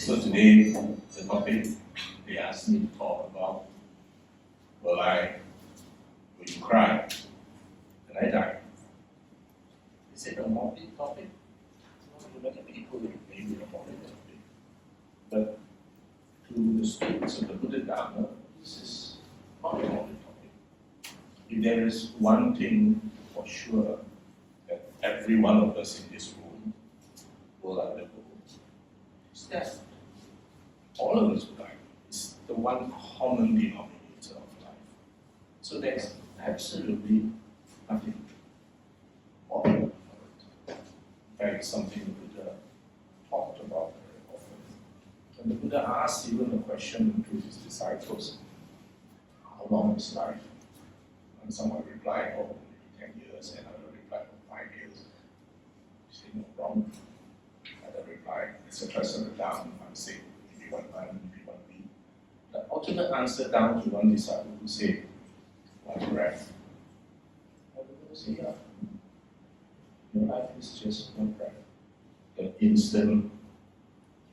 So today, the topic they asked me to talk about, will you cry when I die? Is it a morbid topic? Many people maybe a morbid topic. But to the students of the Buddha Dhamma, this is not a morbid topic. If there is one thing for sure that every one of us in this room will undergo, it's death. All of us will die. It's the one common denominator of life. So there's absolutely nothing morbid about it. In fact, it's something the Buddha talked about very often. And the Buddha asked even a question to his disciples, how long is life? And someone replied, oh, maybe 10 years, and another replied, 5 years. You say, no problem. Another replied, etc., etc., down, one say, maybe 1 month, maybe 1 week. The ultimate answer down to one disciple who said, 1 breath. And the Buddha said, yeah, your life is just 1 breath. The instant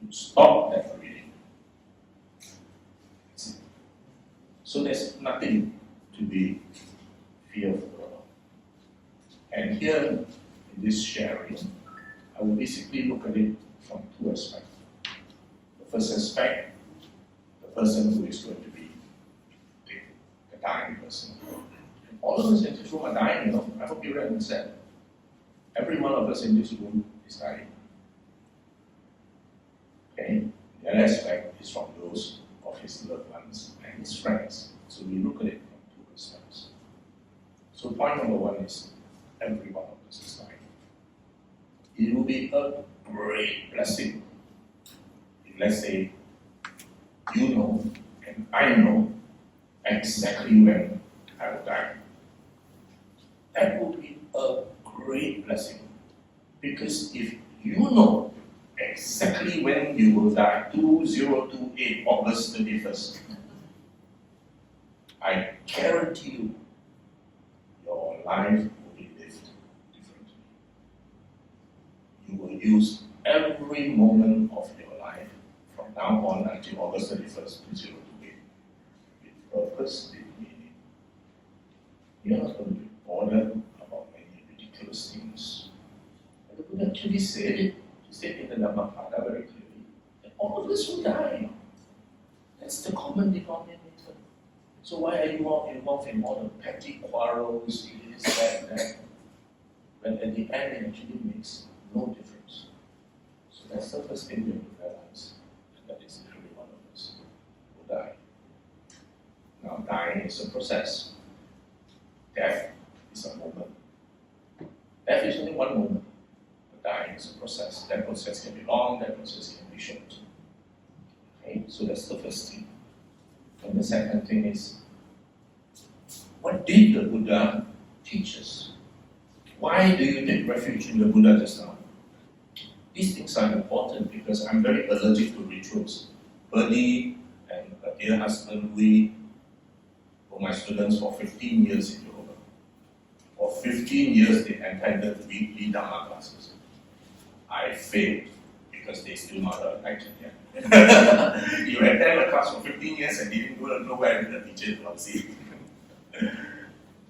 you stop that breathing. That's it. So there's nothing to be fearful of. And here, in this sharing, I will basically look at it from 2 aspects. The first aspect, the person who is going to be the dying person. And all of us in this room are dying, you know. I hope you understand. Every one of us in this room is dying. Okay? The other aspect is from those of his loved ones and his friends. So we look at it from 2 aspects. So point number 1 is every one of us is dying. It will be a great blessing if, let's say, you know and I know exactly when I will die. That would be a great blessing, because if you know exactly when you will die, 2028 August 31st, I guarantee you your life will be lived differently. You will use every moment of your life from now on until August 31st, 2028 with purpose, with meaning. You're not going to be bothered about many ridiculous things. And the Buddha actually said it. He said in the Dhammapada very clearly that all of us will die. That's the common denominator. So why are you all involved in all the petty quarrels, this, that? When at the end it actually makes no difference. So that's the first thing we have to realize, and that is every one of us will die. Now, dying is a process. Death is a moment. Death is only one moment. But dying is a process. That process can be long, that process can be short. Okay, so that's the first thing. And the second thing is, what did the Buddha teach us? Why do you take refuge in the Buddha just now? These things are important because I'm very allergic to rituals. Bernie and her dear husband, we were my students for 15 years in Johor. For 15 years they attended weekly Dhamma classes. I failed because they still not elected yet. You attend a class for 15 years and didn't know where the teacher was sitting.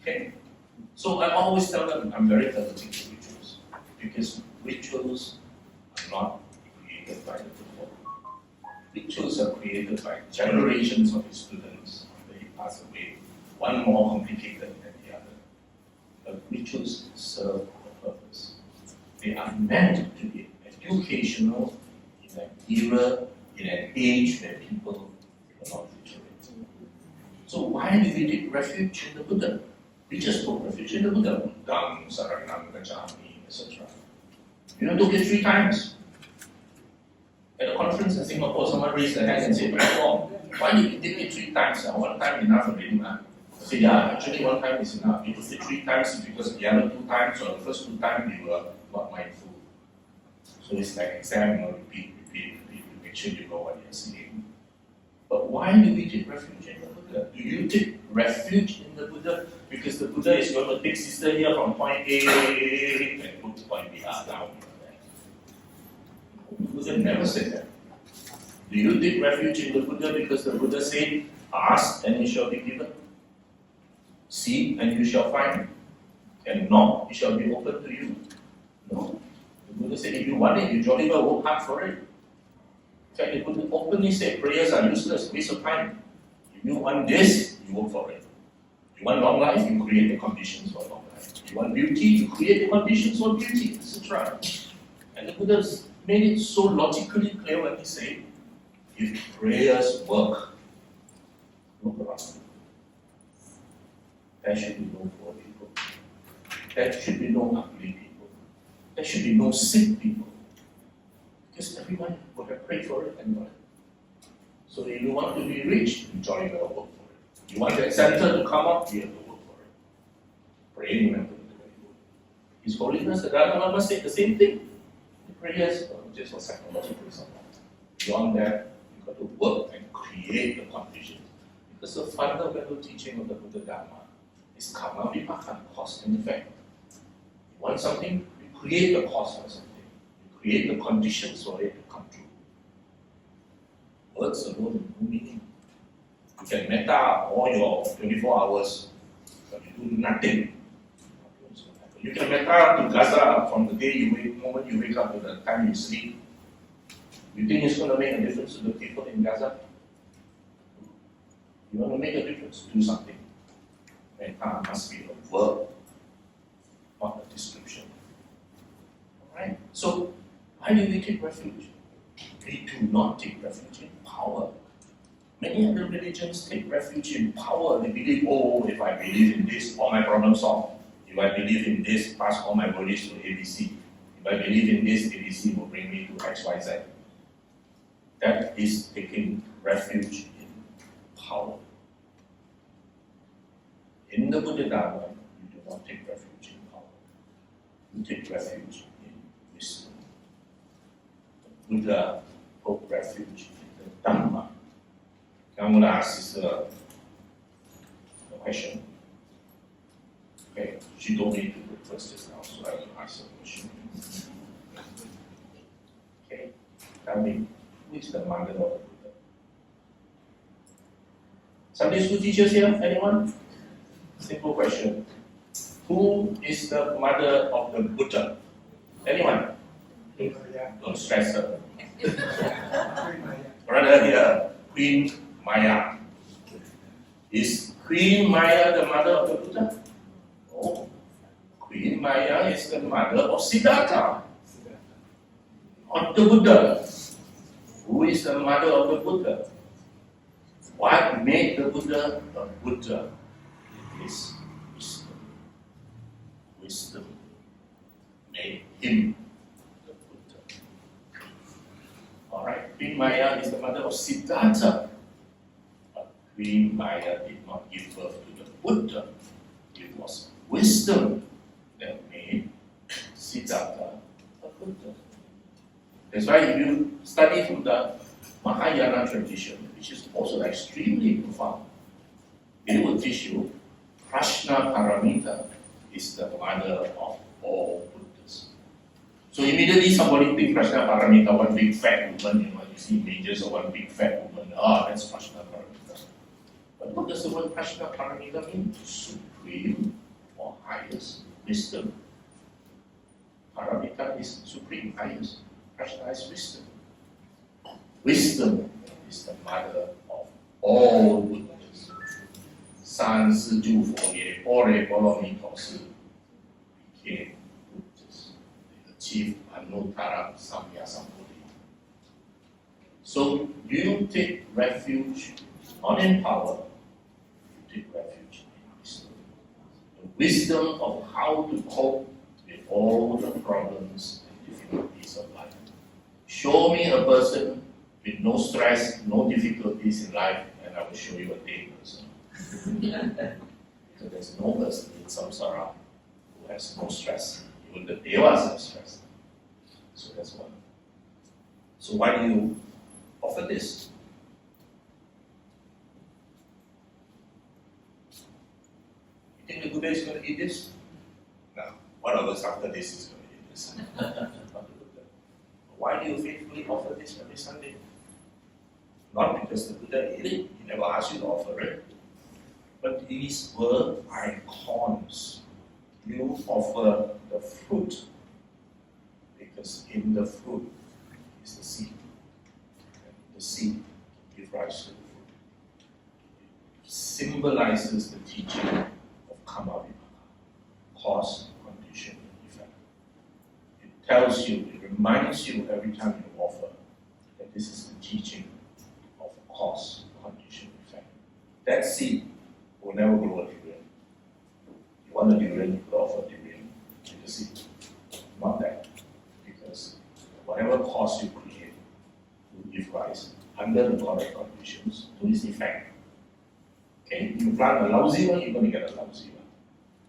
Okay. So I always tell them I'm very allergic to rituals because rituals are not created by the Buddha. Rituals are created by generations of his students after he passed away, one more complicated than the other. But rituals serve a purpose. They are meant to be educational in an era, in an age where people were not literate. So why do we take refuge in the Buddha? We just took refuge in the Buddha. Dham, Saranam, Gacchami, etc. You know, took it 3 times. At a conference in Singapore, someone raised their hand and said, why did you take it 3 times? 1 time enough already, man. I said, yeah, actually 1 time is enough. You took it 3 times because the other 2 times, or the first 2 times, you were not mindful. So it's like exam, you know, repeat, make sure you know what you're saying. But why do we take refuge in the Buddha? Do you take refuge in the Buddha because the Buddha is going to take sister here from point A and put point B down? The Buddha never said that. Do you take refuge in the Buddha because the Buddha said, ask and it shall be given? Seek and you shall find? And knock, it shall be open to you? No. The Buddha said, if you want it, you jolly well work hard for it. In fact, the Buddha openly said, prayers are useless, waste of time. If you want this, you work for it. You want long life, you create the conditions for long life. You want beauty, you create the conditions for beauty, etc. And the Buddha made it so logically clear when he said, if prayers work, look around. There should be no poor people. There should be no ugly people. There should be no sick people. Because everyone would have prayed for it anyway. So if you want to be rich, you jolly well work for it. You want that center to come up, you have to work for it. Praying and His Holiness, the Dalai Lama said the same thing. The prayers are just for psychological reasons. Beyond that, you've got to work and create the conditions. Because the fundamental teaching of the Buddha Dhamma is karma vipaka, cause and effect. You want something, you create the cause for something. You create the conditions for it to come true. Words alone have no meaning. You can metta all your 24 hours, but you do nothing. You can metta to Gaza from the day you wake, moment you wake up to the time you sleep. You think it's going to make a difference to the people in Gaza? You want to make a difference? Do something. Metta must be a verb, not a description. Alright? So, why do we take refuge? We do not take refuge in power. Many other religions take refuge in power. They believe, oh, if I believe in this, all my problems solved. If I believe in this, pass all my worries to ABC. If I believe in this, ABC will bring me to XYZ. That is taking refuge in power. In the Buddha Dhamma, you do not take refuge in power. You take refuge in wisdom. The Buddha took refuge in the Dhamma. I'm going to ask this a question. Okay, she told me to do it first just now, so I will ask a question. Okay, tell me, who is the mother of the Buddha? Sunday school teachers here? Anyone? Simple question. Who is the mother of the Buddha? Anyone? Don't stress her. Brother here, Queen Maya. Is Queen Maya the mother of the Buddha? No. Queen Maya is the mother of Siddhartha, not the Buddha. Who is the mother of the Buddha? What made the Buddha a Buddha? Is wisdom. Wisdom made him the Buddha. Alright, Queen Maya is the mother of Siddhartha. But Queen Maya did not give birth to the Buddha. It was wisdom that made Siddhartha a Buddha. That's why if you study from the Mahayana tradition, which is also extremely profound, it will teach you Prajna Paramita is the mother of all Buddhas. So immediately somebody thinks Prajna Paramita, one big fat woman, you see images of one big fat woman, that's Prajna Paramita. But what does the word Prajna Paramita mean? Supreme or highest wisdom. Paramita is supreme, highest. Prajna is wisdom. Wisdom is the mother of all Buddhas. 三世诸佛也，般若波罗蜜多时 became Buddhas. They achieved Anuttara Samya Sambuddhi. So you take refuge not in power, you take refuge in wisdom. The wisdom of how to cope with all the problems and difficulties of life. Show me a person with no stress, no difficulties in life, and I will show you a dead person. So there's no person in samsara who has no stress. Even the devas have stress. So that's one. So why do you offer this? You think the Buddha is going to eat this? No. One of us after this is going to eat this. Why do you faithfully offer this every Sunday? Not because the Buddha ate it, he never asked you to offer it, but these were icons. You offer the fruit, because in the fruit is the seed. And the seed gives rise to the fruit. It symbolizes the teaching of karma vipaka, cause, condition, effect. It tells you, it reminds you every time you offer that this is the teaching of cause, condition, effect. That seed will never grow a durian. You want a durian, you could offer a durian with the seed. Not that. Because whatever cause you create will give rise, under the correct conditions, to this effect. Okay? You plant a lousy one, you're going to get a lousy one.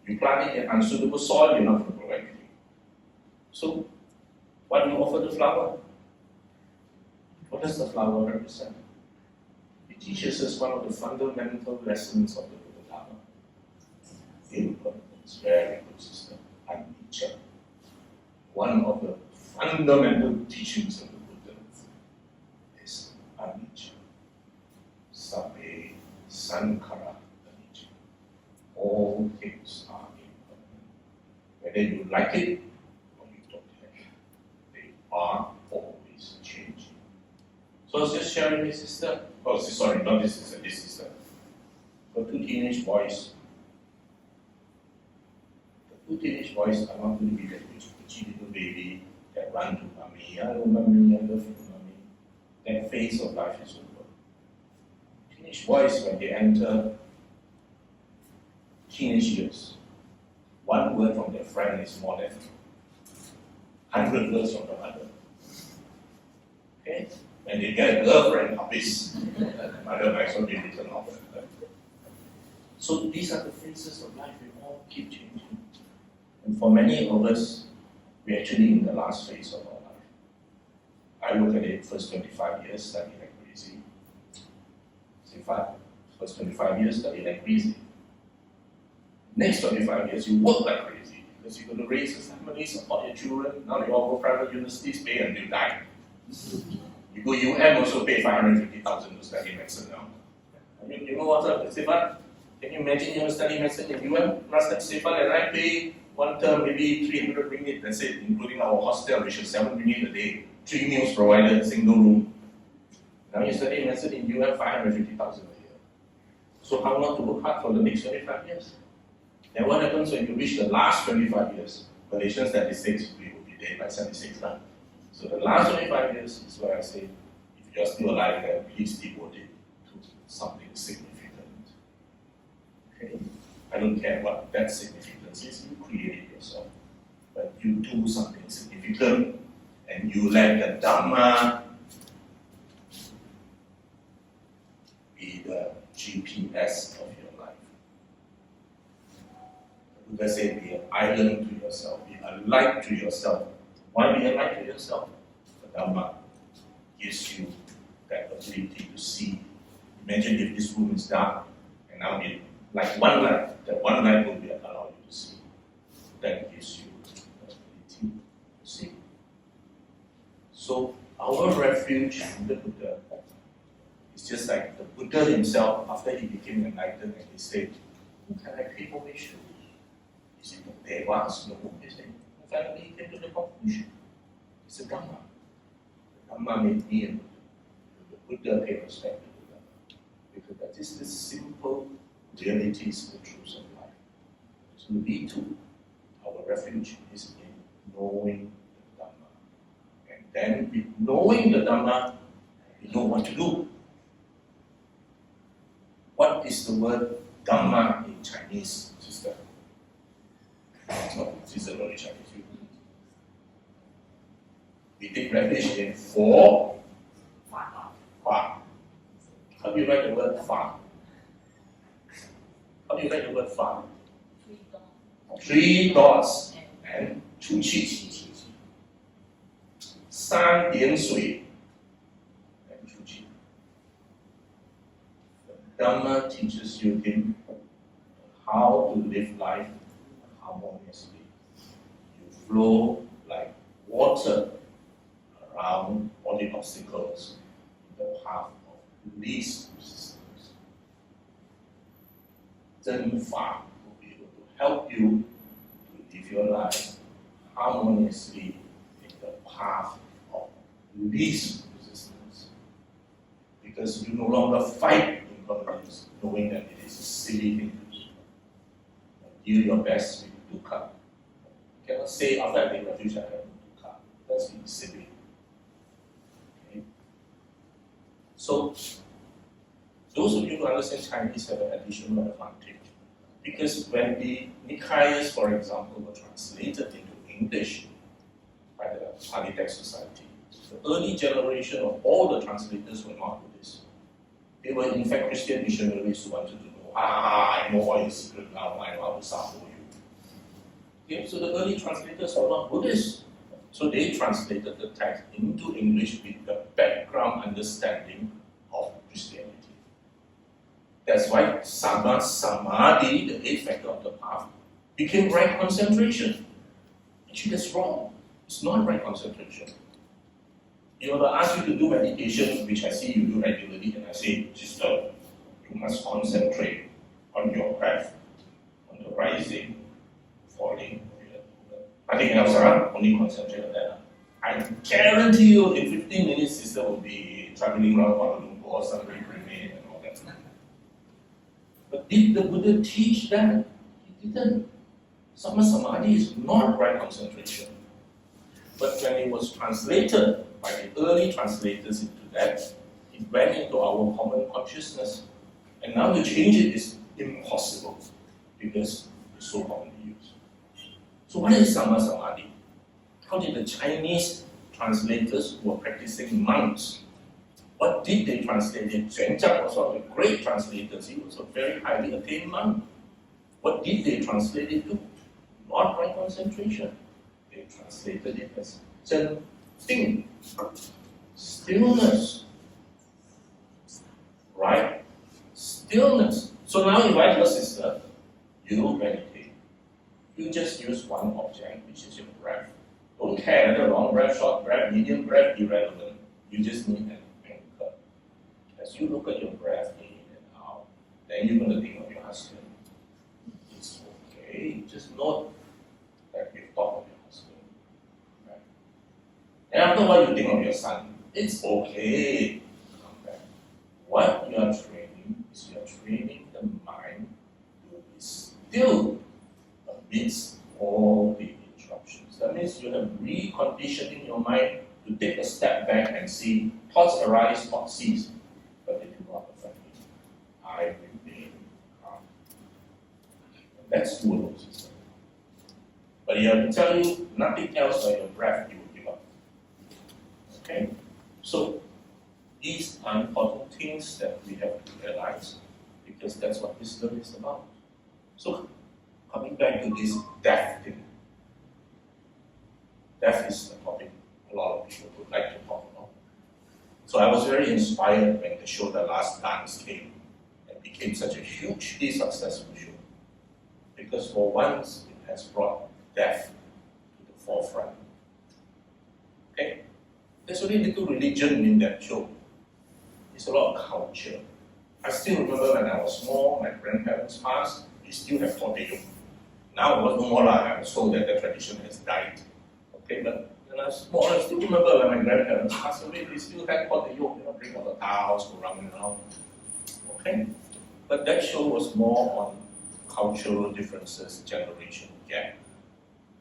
You plant it in unsuitable soil, you're not going to grow anything. So, why do you offer the flower? What does the flower represent? It teaches us one of the fundamental lessons of the Buddha Dhamma. Impermanence, very good sister, anicca. One of the fundamental teachings of the Buddha is anicca. Sabbe sankhara anicca. All things are impermanent. Whether you like it or you don't like it, they are always changing. So I was just sharing with sister. Oh, sorry, not this sister, this sister. Got two teenage boys. The two teenage boys are not going to be that itchy little baby that run to mommy, I love mommy, I love you, mommy. That phase of life is over. Teenage boys, when they enter teenage years, one word from their friend is more than 100 words from the mother. Okay? When they get a girlfriend, habis. Mother might as well be written off. So these are the phases of life, we all keep changing. And for many of us, we're actually in the last phase of our life. I look at it, first 25 years, study like crazy. First 25 years, study like crazy. Next 25 years, you work like crazy because you're going to raise a family, support your children. Now they all go private universities, pay until die. You go UM, also pay 550,000 to study medicine now. You know what's up, Stefan? Can you imagine you want to study medicine in UM? Last time Stefan and I pay one term maybe 300 ringgit, that's it, including our hostel, which is 7 ringgit a day, 3 meals provided, single room. Now you study medicine in UM, 550,000 a year. So how not to work hard for the next 25 years? Then what happens when you reach the last 25 years? Malaysian statistics, we will be dead by 76 now. So the last 25 years is where I say, if you're still alive, then please devote it to something significant. Okay? I don't care what that significance is, you create it yourself. But you do something significant, and you let the Dhamma be the GPS of your life. The Buddha said, be an island to yourself, be a light to yourself. Why be a light to yourself? The Dhamma gives you that ability to see. Imagine if this room is dark, and now it like one light, that one light will be allow you to see. That gives you the ability to see. So our refuge in the Buddha is just like the Buddha himself, after he became enlightened, and he said, who can I pay homage to? Is it the Devas? No, he said. Finally, he came to the conclusion. It's a Dhamma. The Dhamma made me a Buddha. The Buddha paid respect to the Dhamma. Because that is the simple realities, the truths of life. So we too, our refuge is in knowing the Dhamma. And then with knowing the Dhamma, we know what to do. What is the word Dhamma in Chinese, sister? No, sister don't Chinese. We take refuge in four. Fa. How do you write the word fa? How do you write the word fa? 3 dots and 出气3点水 and 出气. The Dhamma teaches you how to live life harmoniously. You flow like water around all the obstacles in the path of least resistance. Dhamma will be able to help you to live your life harmoniously in the path of least resistance. Because you no longer fight impermanence, knowing that it is a silly thing to do. You do your best with dukkha. You cannot say after I take refuge I have dukkha. That's being silly. Okay? So, those of you who understand Chinese have an additional advantage. Because when the Nikayas, for example, were translated into English by the Pali Text Society, the early generation of all the translators were not Buddhists. They were in fact Christian missionaries who wanted to know, I know all your secret now, I know how to sample you. Okay, so the early translators were not Buddhists. So they translated the text into English with the background understanding of Christianity. That's why Samma Samadhi, the eighth factor of the path, became right concentration. Actually, that's wrong. It's not right concentration. If I ask you to do meditation, which I see you do regularly, and I say, sister, you must concentrate on your breath, on the rising, falling, nothing else, only concentrate on that. I guarantee you in 15 minutes, sister will be traveling around Kuala Lumpur or somewhere and all that. But did the Buddha teach that? He didn't. Samma Samadhi is not right concentration. But when it was translated by the early translators into that, it went into our common consciousness. And now to change it is impossible because it's so commonly used. So what is Samma Samadhi? How did the Chinese translators who were practicing monks, what did they translate it? Xuanzang was one of the great translators. He was a very highly attained monk. What did they translate it to? Not right concentration. They translated it as Zhen Ting, stillness. Right? Stillness. So now if I tell sister, you meditate. You just use one object, which is your breath. Don't care whether long breath, short breath, medium breath, irrelevant. You just need an anchor. As you look at your breath in and out, then you're going to think of your husband. It's okay. Just note that you thought of your husband. Right? And afterward, you think of your son. It's okay. Come back. What you are training is you are training the mind to be still amidst all the interruptions. That means you are reconditioning your mind to take a step back and see thoughts arise, thoughts cease, but they do not affect me. I remain calm. And that's doable, sister. But if I tell you nothing else but your breath, you will give up. Okay? So these are important things that we have to realize because that's what wisdom is about. So coming back to this death thing. Death is the topic a lot of people would like to talk about. So I was very inspired when the show The Last Dance came and became such a hugely successful show. Because for once it has brought death to the forefront. Okay? There's only little religion in that show. It's a lot of culture. I still remember when I was small, my grandparents passed, we still have tortilla. Now it was no more like I was told that the tradition has died. Okay, but when I was small, I still remember when my grandparents passed away, they still had tortilla, bring all the tiles, go around and around. Okay? But that show was more on cultural differences, generation gap.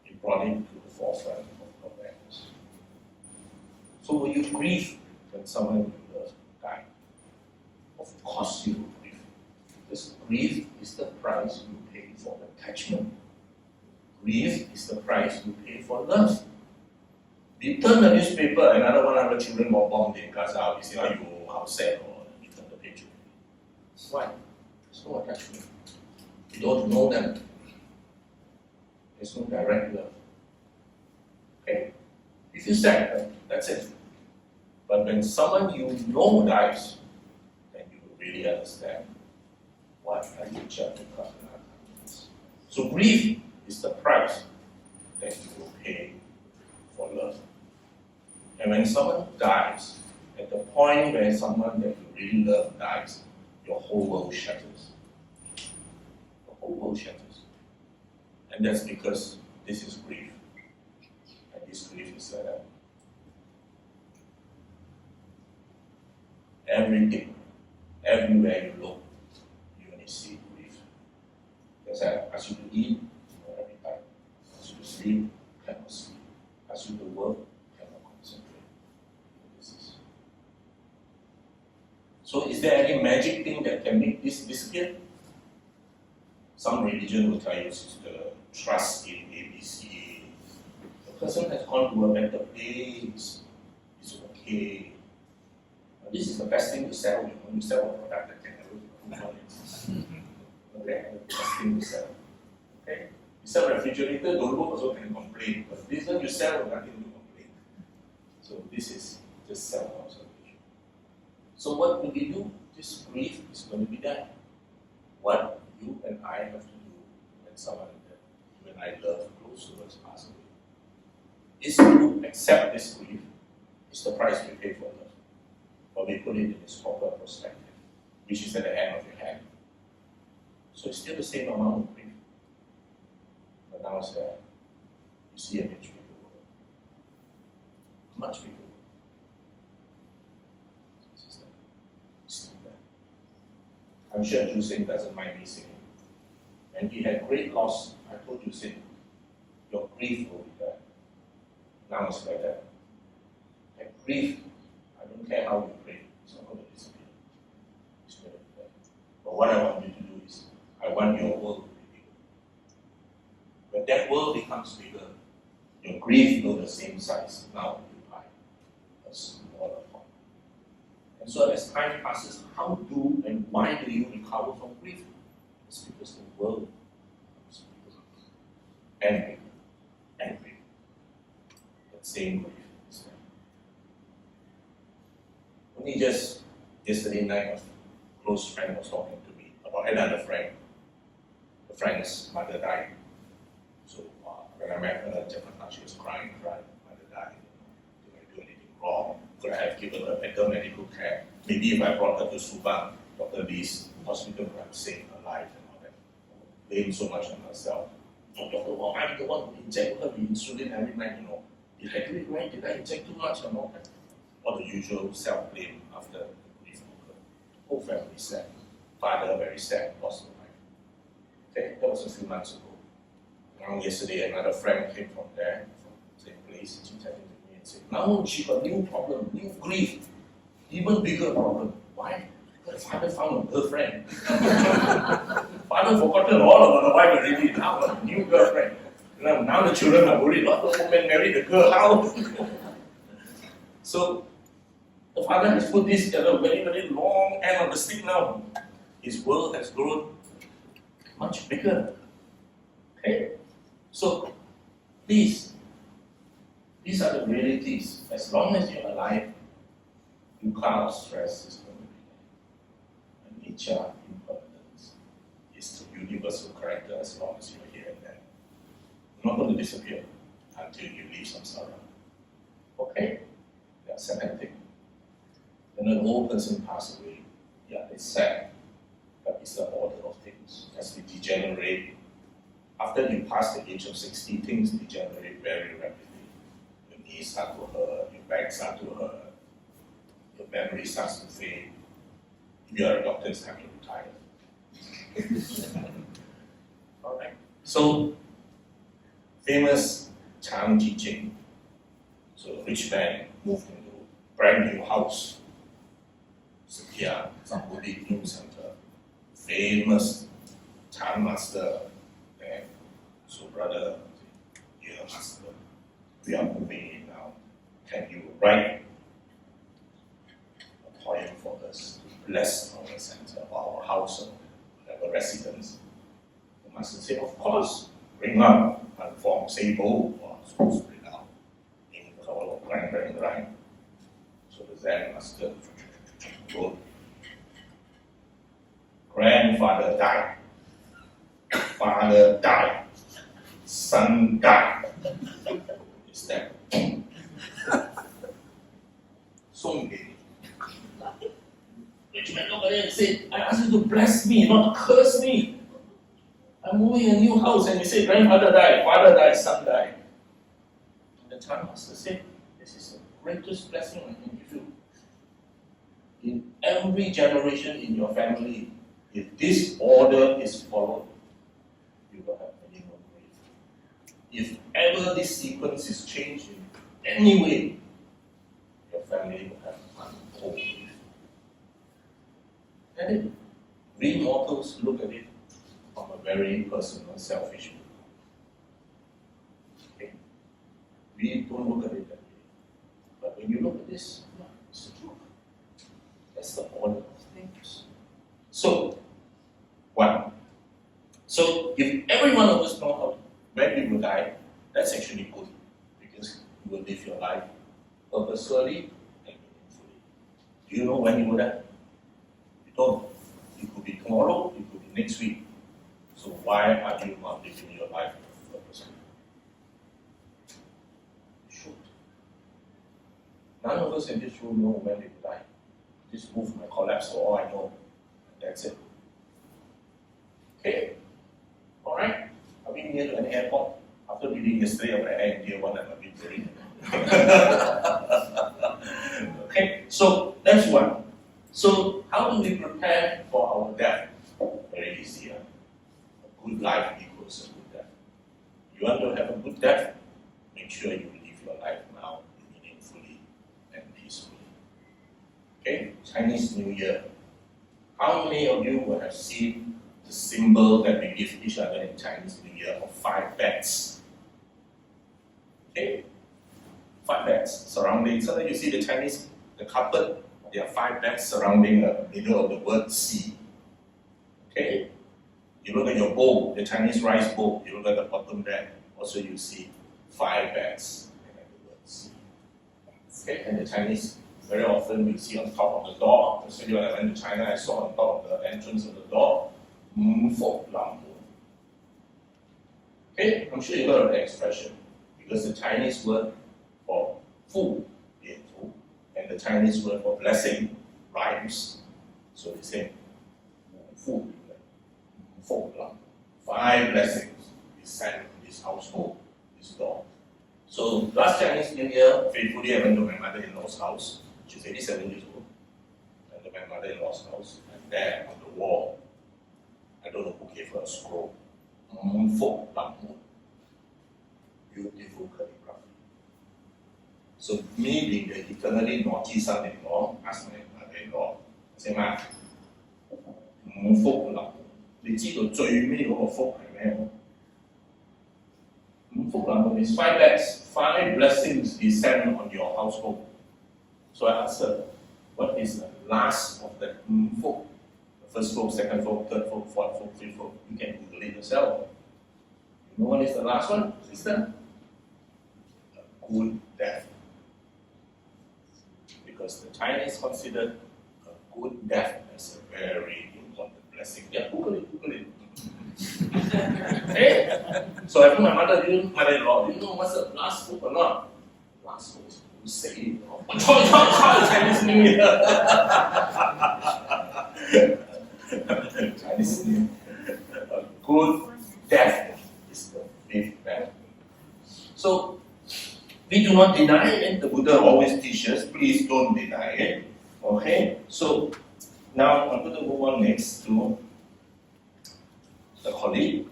It brought it to the forefront of awareness. So will you grieve when someone you love died? Of course you will grieve. Because grief is the price you pay for attachment. Grief is the price you pay for love. You turn the newspaper, another 100 children were bombed in Gaza. You say, oh, you how sad, or you turn the page. Why? There's no attachment. You don't know them. There's no direct love. Okay? If you sad, that's it. But when someone you know dies, then you will really understand what I teach you to come. So grief is the price that you will pay for love. And when someone dies, At the point where someone that you really love dies, your whole world shatters. The whole world shatters. And that's because this is grief. And this grief is like that. Everything, everywhere you look, you only see grief. That's why I ask you to eat, every time. Ask you to sleep, cannot sleep. Ask you to work, cannot concentrate. So is there any magic thing that can make this disappear? Some religion will tell you it's the trust in ABC. The person has gone to a better place. It's okay. This is the best thing to sell. You sell a product that can never improve on it. Okay, the best thing to sell. Okay, you sell a refrigerator, don't look also can complain. But this one you sell, nothing to complain. So this is just self-observation. So what will we do? This grief is going to be there. What you and I have to do when someone that you and I love close to us pass away is to accept this grief. It's the price we pay for love. But we put it in its proper perspective, which is at the end of your hand. So it's still the same amount of grief. But now it's there. You see a much bigger world. Much bigger world. I'm sure Ju Sing doesn't mind me singing. And he had great loss. I told Ju Sing, your grief will be there. Now it's like that. And grief, I don't care how you pray, it's not going to disappear. It's going to be there. But what I want you to do is, I want your world to be bigger. When that world becomes bigger, your grief will be the same size. Now you buy a smaller form. And so as time passes, how do and why do you recover from grief? It's because the world becomes bigger and bigger and bigger. That same grief is there. Only just yesterday night, a close friend was talking to me about another friend. The friend's mother died. So when I met her in Jakarta, she was crying, mother died. Did I do anything wrong? Could I have given her better medical care? Maybe if I brought her to Subang, Dr. Lee's hospital would have saved her life and all that. Blame so much on herself. Dr. Wong, I'm the one who inject her with insulin every night, Did I do it right? Did I inject too much and all that? All the usual self-blame after the grief occurred. Whole family sad. Father very sad, lost her life. Okay, that was a few months ago. Now yesterday another friend came from there, from the same place, she chatted to me and said, now she got new problem, new grief. Even bigger problem. Why? Because father found a girlfriend. Father forgotten all about the wife already. Now a new girlfriend. Now the children are worried. What the woman married the girl? How? So the father has put this at a very, very long end of the stick now. His world has grown much bigger. Okay? So please, these are the realities. As long as you're alive, you can't stress is going to be there. And nature, impermanence, is the universal character as long as you're here and there. You're not going to disappear until you leave samsara. Okay? That's semantic. When an old person passes away, yeah, it's sad, but it's the order of things. As we degenerate, after you pass the age of 60, things degenerate very rapidly. Your knees start to hurt, your back starts to hurt, your memory starts to fade. If you are a doctor, it's time to retire. Alright. So, famous Chang teaching. So, a rich man moved into a brand new house. Sekian, some Buddhist new center. Famous Chan master. And so, brother, dear master, we are moving in now. Can you write a poem for us to bless our center, our house, or whatever residence? The master said, of course, bring up and form sable or supposed to bring out in the color of right. So the Zen master wrote, grandfather died, father died, son died. Is that? So many. then say, I ask you to bless me, not curse me. I'm moving a new house, and you say, grandfather died, father died, son died. And the Chan master said, this is the greatest blessing I can give you. In every generation in your family, if this order is followed, you will have many more grace. If ever this sequence is changed in any way, your family will have untold grief. And we mortals look at it from a very personal, selfish view. Okay? We don't look at it that way. But when you look at this, it's the truth. That's the order of things. So, one. So, if every one of us know how when we will die, that's actually good. Because you will live your life purposefully and meaningfully. Do you know when you will die? You don't. It could be tomorrow, it could be next week. So why are you not living your life purposefully? You should. None of us in this room know when they will die. This roof might collapse for all I know. That's it. Okay? Alright? Are we near to an airport? After reading yesterday about Air India one, I'm a bit worried. Okay? So that's one. So how do we prepare for our death? Very easy. A good life equals a good death. You want to have a good death? Make sure you live your life now meaningfully and peacefully. Okay? Chinese New Year. How many of you will have seen the symbol that we give each other in Chinese New Year of 5 bats? Okay? 5 bats surrounding. So that you see the Chinese, the carpet, there are 5 bats surrounding the middle of the word sea. Okay? You look at your bowl, the Chinese rice bowl, you look at the bottom there, also you see 5 bats and the word sea. Okay? And the Chinese, very often you see on top of the door, especially when I went to China, I saw on top of the entrance of the door, Fok Lam. Okay? I'm sure you heard of the expression, because the Chinese word for fu, and the Chinese word for blessing rhymes. So they say, fu, 5 blessings descend on this household, this door. So last Chinese New Year, faithfully I went to my mother-in-law's house. She's 87 years old. I went to my mother-in-law's house, and there on the wall, I don't know who gave her a scroll. Beautiful calligraphy. So me being the eternally naughty son-in-law, asked my mother-in-law, I said, Ma, 你知道最尾嗰個福係咩冇？五福臨門 is 5 bats, 5 blessings descend on your household. So I asked her, what is the last of the 五福? The first folk, second folk, third folk, fourth folk, fifth folk. You can Google it yourself. You know what is the last one, sister? A good death. Because the Chinese considered a good death as a very important blessing. Yeah, Google it. Hey. So I told my mother-in-law, do you know what's the last book or not? Last book is who say it? Chinese New Year. Chinese New Year. A good death is the 5th death. So we do not deny it. The Buddha always teaches, please don't deny it. Okay? So now I'm going to move on next to a colleague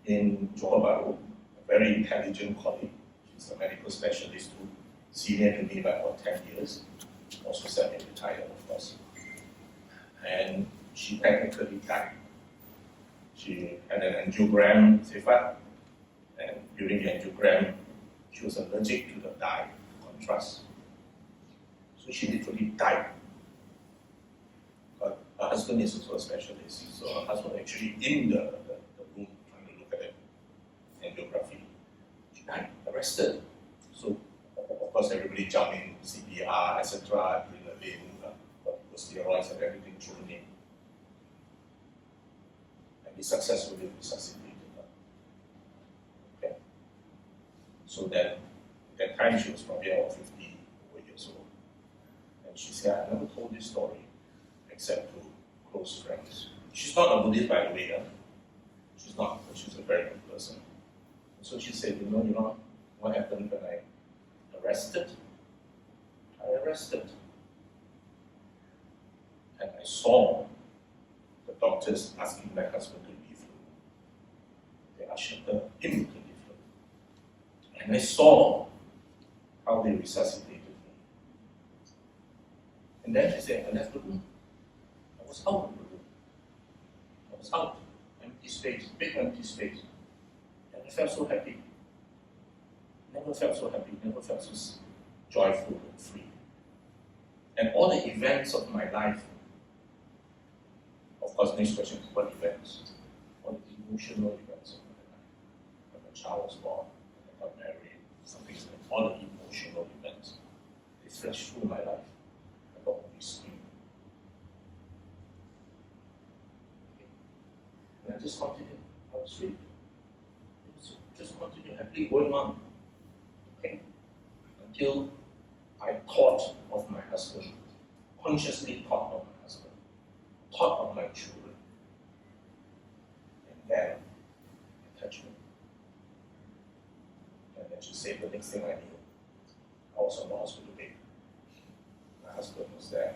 in Johor Bahru, a very intelligent colleague. She's a medical specialist who senior to me by about 10 years, also semi-retired, of course. And she technically died. She had an angiogram, and during the angiogram, she was allergic to the dye, contrast. So she literally died. But her husband is also a specialist, so her husband actually in the room trying to look at the angiography. She died, arrested. So of course everybody jumped in, CPR, etc., steroids and everything thrown in. And he successfully resuscitated her. Okay. So that at that time she was probably about 50 years old. And she said, I never told this story. except to close friends. She's not a Buddhist, by the way. She's not, but she's a very good person. So she said, you know, what happened when I arrested? And I saw the doctors asking my husband to leave him. They ushered him to leave him. And I saw how they resuscitated me. And then she said, I left the room. I was out of the room. I was out. Empty space, big empty space. And I felt so happy. Never felt so happy, never felt so joyful and free. And all the events of my life, of course, next question is what events? All the emotional events of my life. When my child was born, when I got married, something like all the emotional events. They flashed through my life. I got all these things. And I just continued. I was free. Just continued happily going on. Okay? Until I thought of my husband, consciously thought of my husband, thought of my children, and then attachment. And then she said the next thing I knew, I was on the hospital bed. My husband was there.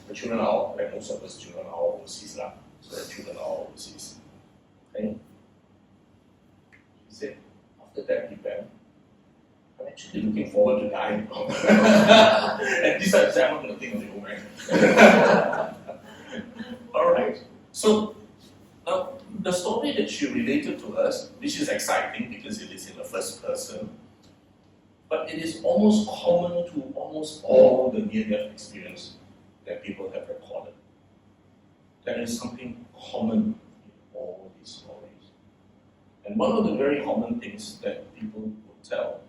The children are all, like most of us children are all overseas now. So the children are all overseas. Okay? She said, after that event, I'm actually looking forward to dying. And this I said, I'm not going to think of the old man. Alright. So, now, the story that she related to us, which is exciting because it is in the first person, but it is almost common to almost all the near-death experience that people have recorded. There is something common in all these stories. And one of the very common things that people would tell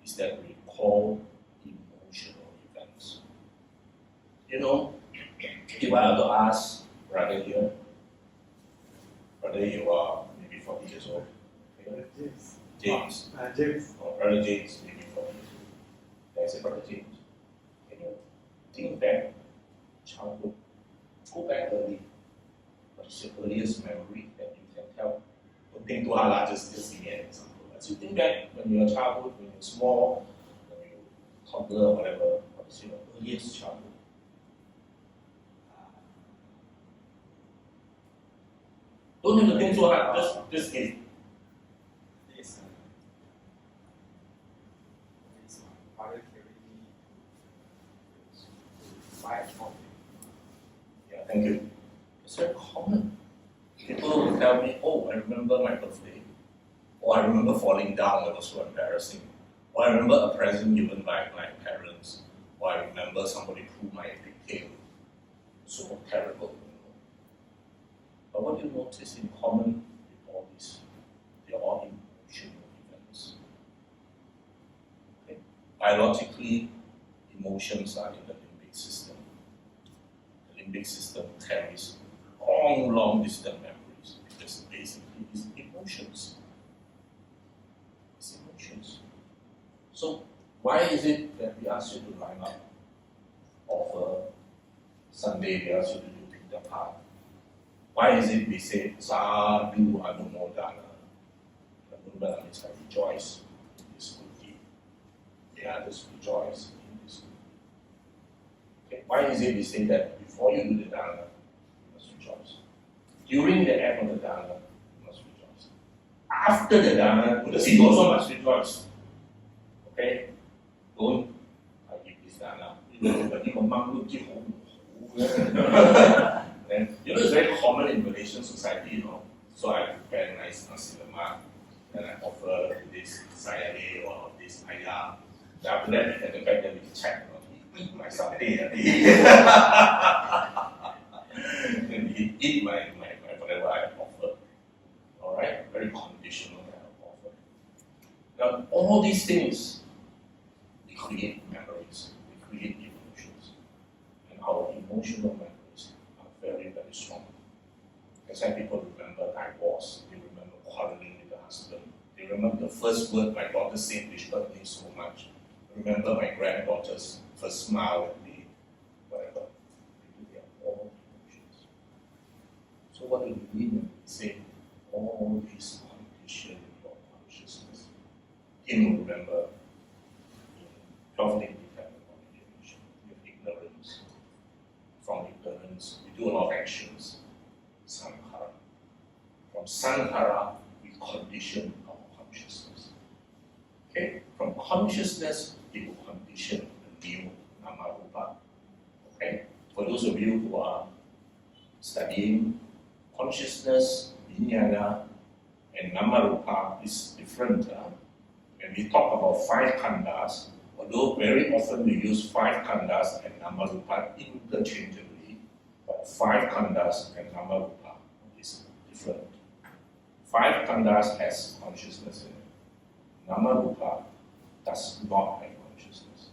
is that we call emotional events. You know, if I were to ask brother here, brother, you are maybe 40 years old. Okay? James. James. Oh, brother James, maybe 40 years old. I said, brother James, can you think back childhood? Go back early. What is your earliest memory that you can tell? Don't think too hard, just give me an example. As you think back when you were a childhood, when you were small, when you were toddler or whatever, what is your earliest childhood? Don't have to think too hard, just give. Yes. My father carried me to buy a coffee. Yeah, thank you. It's very common. People will tell me, oh, I remember my birthday. Or I remember falling down, it was so embarrassing. Or I remember a present given by my parents. Or I remember somebody pulled my pigtail. So terrible. But what you notice in common with all these, they are all emotional events. Okay? Biologically, emotions are in the limbic system. The limbic system carries long distant memories because basically it's emotions. It's emotions. So why is it that we ask you to line up offer Sunday, we ask you to do Peter Pan? Why is it we say Sadhu Anumodana? Anumodana means I rejoice in this good deed. The others rejoice in this good deed. Okay. Why is it we say that before you do the Dana, you must rejoice? During the act of the Dana, you must rejoice. After the Dana, you also must rejoice. Okay? Don't I give this Dana. And it's very common in Malaysian society, So I prepare nice nasi lemak, and I offer this sayade or this ayam. Then after that, we can back then we can check, eat my satay, and he eat my whatever I offer. Alright? Very conditional kind of offer. Now, all these things, they create memories, they create emotions. And our emotional memories very, very strong. That's why people remember divorce, they remember quarreling with the husband, they remember the first word my daughter said which hurt me so much, remember my granddaughter's first smile at me, whatever. They are all what do we mean when we say all these conditions of consciousness? You remember in 12th independent modification, with ignorance. From ignorance, we do a lot of actions, sankhara. From sankhara, we condition our consciousness. Okay? From consciousness, it will condition the new Dhammaduta. Okay? For those of you who are studying consciousness, vijnana, and Dhammaduta is different. When we talk about 5 khandhas, although very often we use 5 khandhas and Dhammaduta interchangeably, but 5 khandhas and Dhammaduta is different. 5 khandhas has consciousness in it. Dhammaduta does not have consciousness.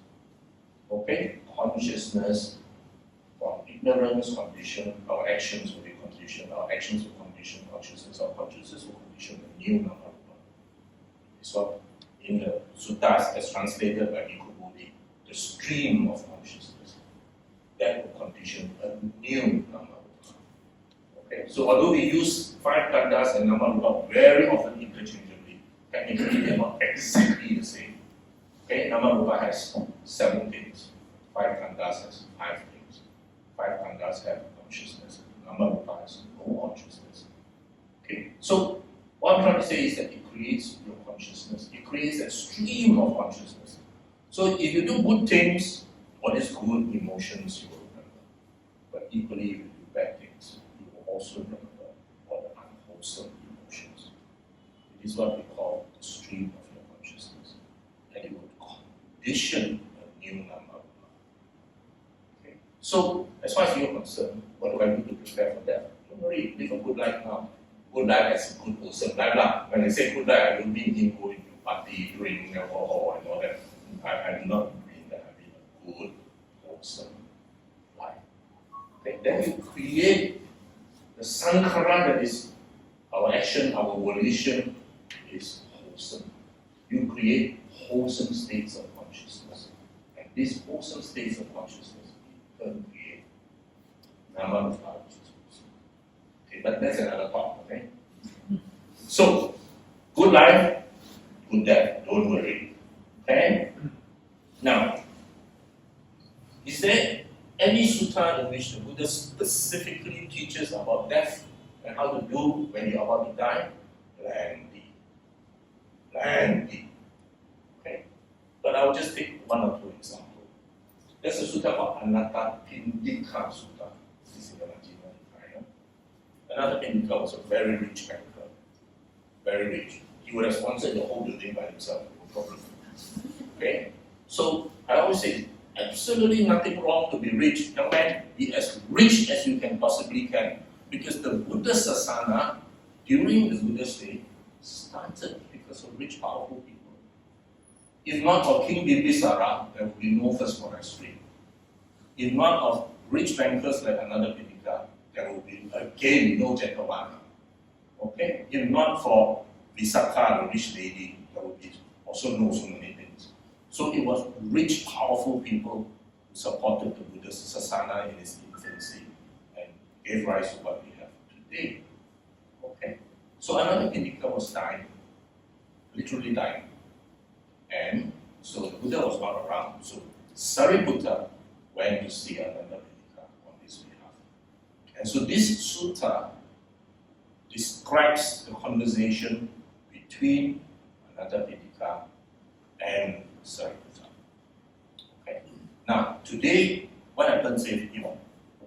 Okay? Consciousness from ignorance condition, our actions will be conditioned, our actions will condition consciousness, our consciousness will condition the new Dhammaduta. So in the suttas as translated by Nikubudi, the stream of consciousness, that will condition a new Dhammaduta. Okay, so although we use 5 khandhas and Dhammaduta very often interchangeably, technically they are not exactly the same. Okay, Dhammaduta has 7 things, 5 khandhas has 5 things. 5 khandhas have consciousness, Dhammaduta has no consciousness. Okay, so what I'm trying to say is that it creates your consciousness, it creates a stream of consciousness. So if you do good things, what is good emotions you will remember. But equally, if you do bad things, you will also remember all the unwholesome emotions. It is what we call the stream of your consciousness. And it will condition a new Dhammaduta. Okay? So, as far as you're concerned, what do I do to prepare for that? Don't worry, live a good life now. Good life as a good wholesome life. When I say good life, I don't mean him going to party, drink alcohol and all that. I do not mean that. I mean a good, wholesome life. Okay? Then you create the sankhara, that is our action, our volition is wholesome. You create wholesome states of consciousness. And these wholesome states of consciousness in turn create Dhammaduta, which is wholesome. Okay, but that's another talk, okay? So, good life, good death, don't worry. Okay? Now, is there any sutta in which the Buddha specifically teaches about death and how to do when you're about to die? Plenty. Okay? But I'll just take 1 or 2 examples. There's a sutta called Anatta Pindika Sutta. This is in the Majjhima Nikaya. Anatta Pindika was a very rich banker. Very rich. He would have sponsored the whole building by himself, no problem. Okay? So I always say, absolutely nothing wrong to be rich. Young man, be as rich as you can possibly can. Because the Buddha Sasana, during the Buddha's day, started because of rich, powerful people. If not for King Bimbisara, there would be no first monastery. If not of rich bankers like Anatta Pindika, there would be again no Jetavana. Okay? If not for Visakha, the rich lady, there would be also no so many things. So it was rich, powerful people who supported the Buddha's Sasana in its infancy and gave rise to what we have today. Okay? So Anatta Pindika was dying, literally dying. And so the Buddha was not around. So Sariputta went to see Anatta Pindika on his behalf. And so this sutta describes the conversation between Anatta Pindika and Sariputta. Okay. Now, today, what happens if,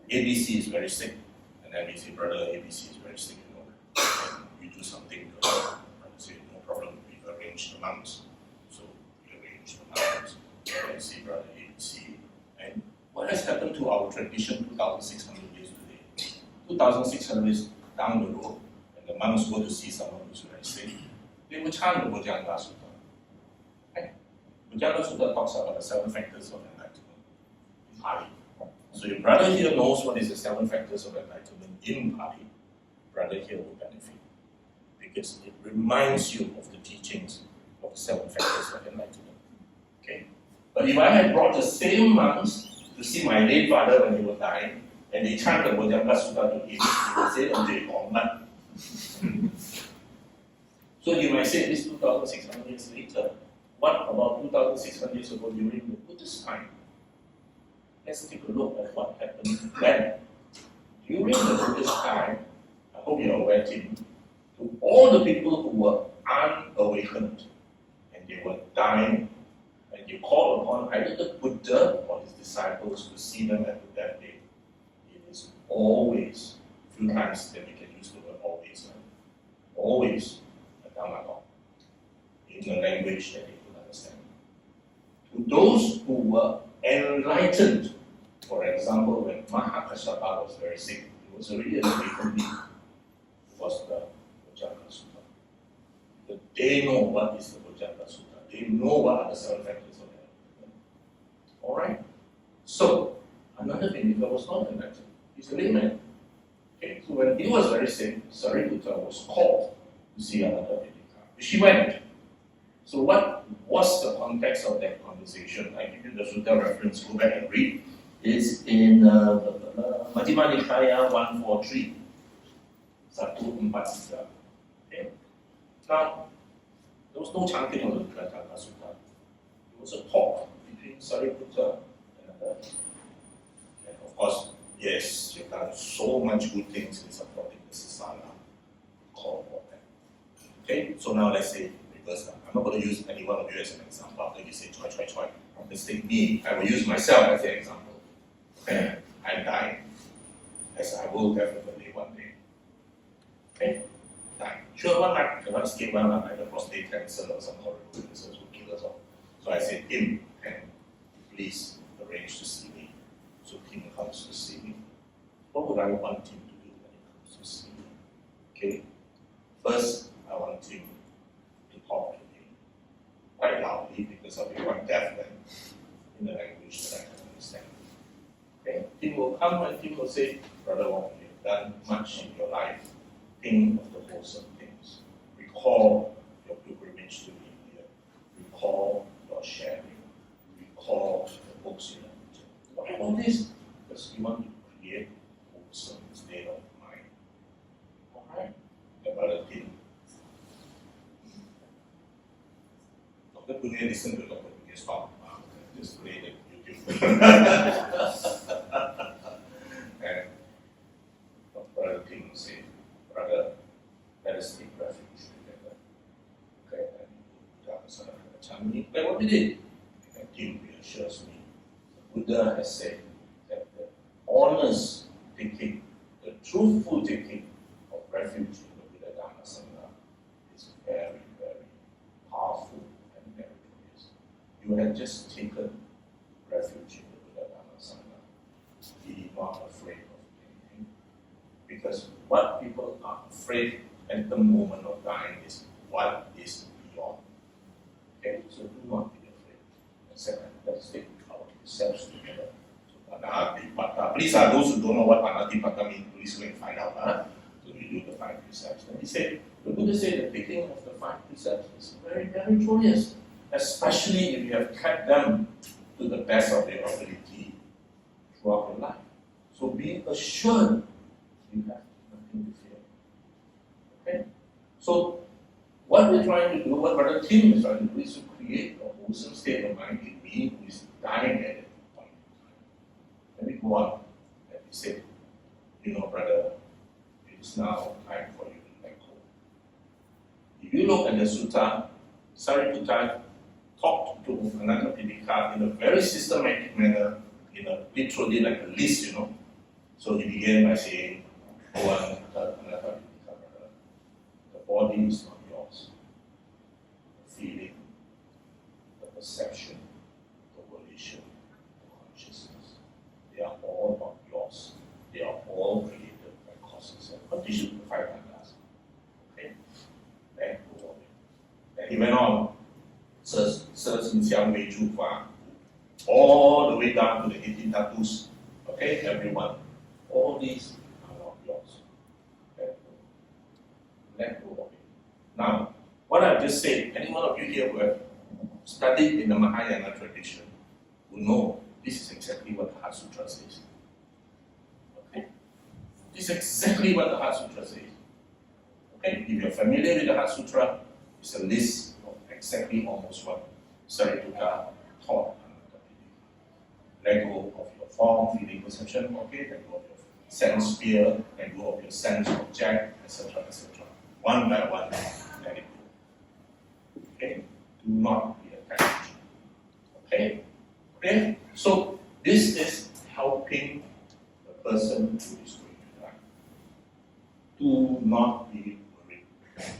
ABC is very sick, and then we say, brother, ABC is very sick, and we do something, brother say, no problem, we arrange the monks. So we arrange the monks, and then say, brother, ABC. And what has happened to our tradition 2,600 years today? 2,600 years down the road, the monks go to see someone who's very sick, they will chant the Bhujanga Sutta. Okay? Bhujanga Sutta talks about the 7 factors of enlightenment in Pali. So your brother here knows what is the 7 factors of enlightenment in Pali, brother here will benefit. Because it reminds you of the teachings of the 7 factors of enlightenment. Okay? But if I had brought the same monks to see my late father when he was dying, and they chant the Bojjhanga Sutta to him, he will say, "Okay, Gongman." So you might say this 2,600 years later. What about 2,600 years ago during the Buddhist time? Let's take a look at what happened then. During the Buddhist time, I hope you're aware, Tim, to all the people who were unawakened and they were dying, and you call upon either the Buddha or his disciples to see them at the death day, it is always, a few times that we can use the word always, right? Always a Dhamma talk in a language that they could understand. To those who were enlightened, for example, when Mahakasapa was very sick, he was already an awakened being. It was the Bojjhanga Sutta. But they know what is the Bojjhanga Sutta. They know what are the 7 factors of enlightenment. Alright? So, another thing, if I was not enlightened, he's a layman. Okay, so when he was very sick, Sariputta was called to see Nalanda Institute. She went. So what was the context of that conversation? I give you the Sutta reference, go back and read. It's in Majjhima Nikaya 143. Satu Empat Tiga. Okay. Now, there was no chanting of the Dhamma Sutta. It was a talk between Sariputta and of course, yes, you've done so much good things in supporting the Sasana. Call for that. Okay, so now let's say reverse that. I'm not going to use any one of you as an example. After you say try. Let's take me. I will use myself as an example. Okay, I'm dying, as I will definitely one day. Okay, dying. Sure, one night cannot escape one night, like a prostate cancer or some horrible illnesses will kill us all. So I said, Tim, can you please arrange to see me? So Tim comes to see me. What would I want him to do when he comes to see me? Okay, first I want him to talk to me quite loudly because I'll be quite deaf then in the language that I can understand. Okay, Tim will come and Tim will say, Brother Wong, you've done much in your life. Think of the wholesome things. Recall your pilgrimage to India. Recall your sharing. Recall the books you have written. Why all this? Because you want to create a wholesome state of mind. Alright? And Brother Tim. Dr. Punya, listen to Dr. Punya's talk. Just play the YouTube. And Brother Tim will say, Brother, let us take refuge together. Okay, and Dhamma like what we did. And Tim reassures me. The Buddha has said that the honest taking, the truthful taking of refuge in the Buddha Dhamma Sangha is very, very powerful and meritorious. You have just taken refuge in the Buddha Dhamma Sangha. Be not afraid of anything. Because what people are afraid at the moment of dying is what is beyond. Okay, so do not be afraid. And second, let's take ourselves together. So Panatipata. Please, those who don't know what Panatipata means, please go and find out. So we do the 5 precepts. And he said, the Buddha said the taking of the 5 precepts is very meritorious, especially if you have kept them to the best of your ability throughout your life. So be assured you have nothing to fear. Okay? So, what we're trying to do, what Brother Tim is trying to do, is to create a wholesome state of mind in me who is dying at that point in time. Let me go on. And we say, you know, brother, it is now time for you to let go. If you look at the sutta, Sariputta talked to Nalanda Institute in a very systematic manner, in a literally like a list, you know. So he began by saying, one, the body is not yours. The feeling, the perception, the volition, the consciousness, they are all not yours. They are all created by causes and conditions of 5 khandhas. Okay? Let go of it. And he went on, all the way down to the 18 tattoos. Okay, everyone. All these are not yours. Let go of it. Now, what I've just said, any one of you here who have studied in the Mahayana tradition will know this is exactly what the Heart Sutra says. This is exactly what the Heart Sutra says. Okay, if you're familiar with the Heart Sutra, it's a list of exactly almost what Sariputta taught. Let go of your form, feeling, perception, okay, let go of your sense sphere, let go of your sense object, etc., etc. One by one, let it go. Okay, do not be attached. Okay, okay. So this is helping the person who is going to die. Do not be worried.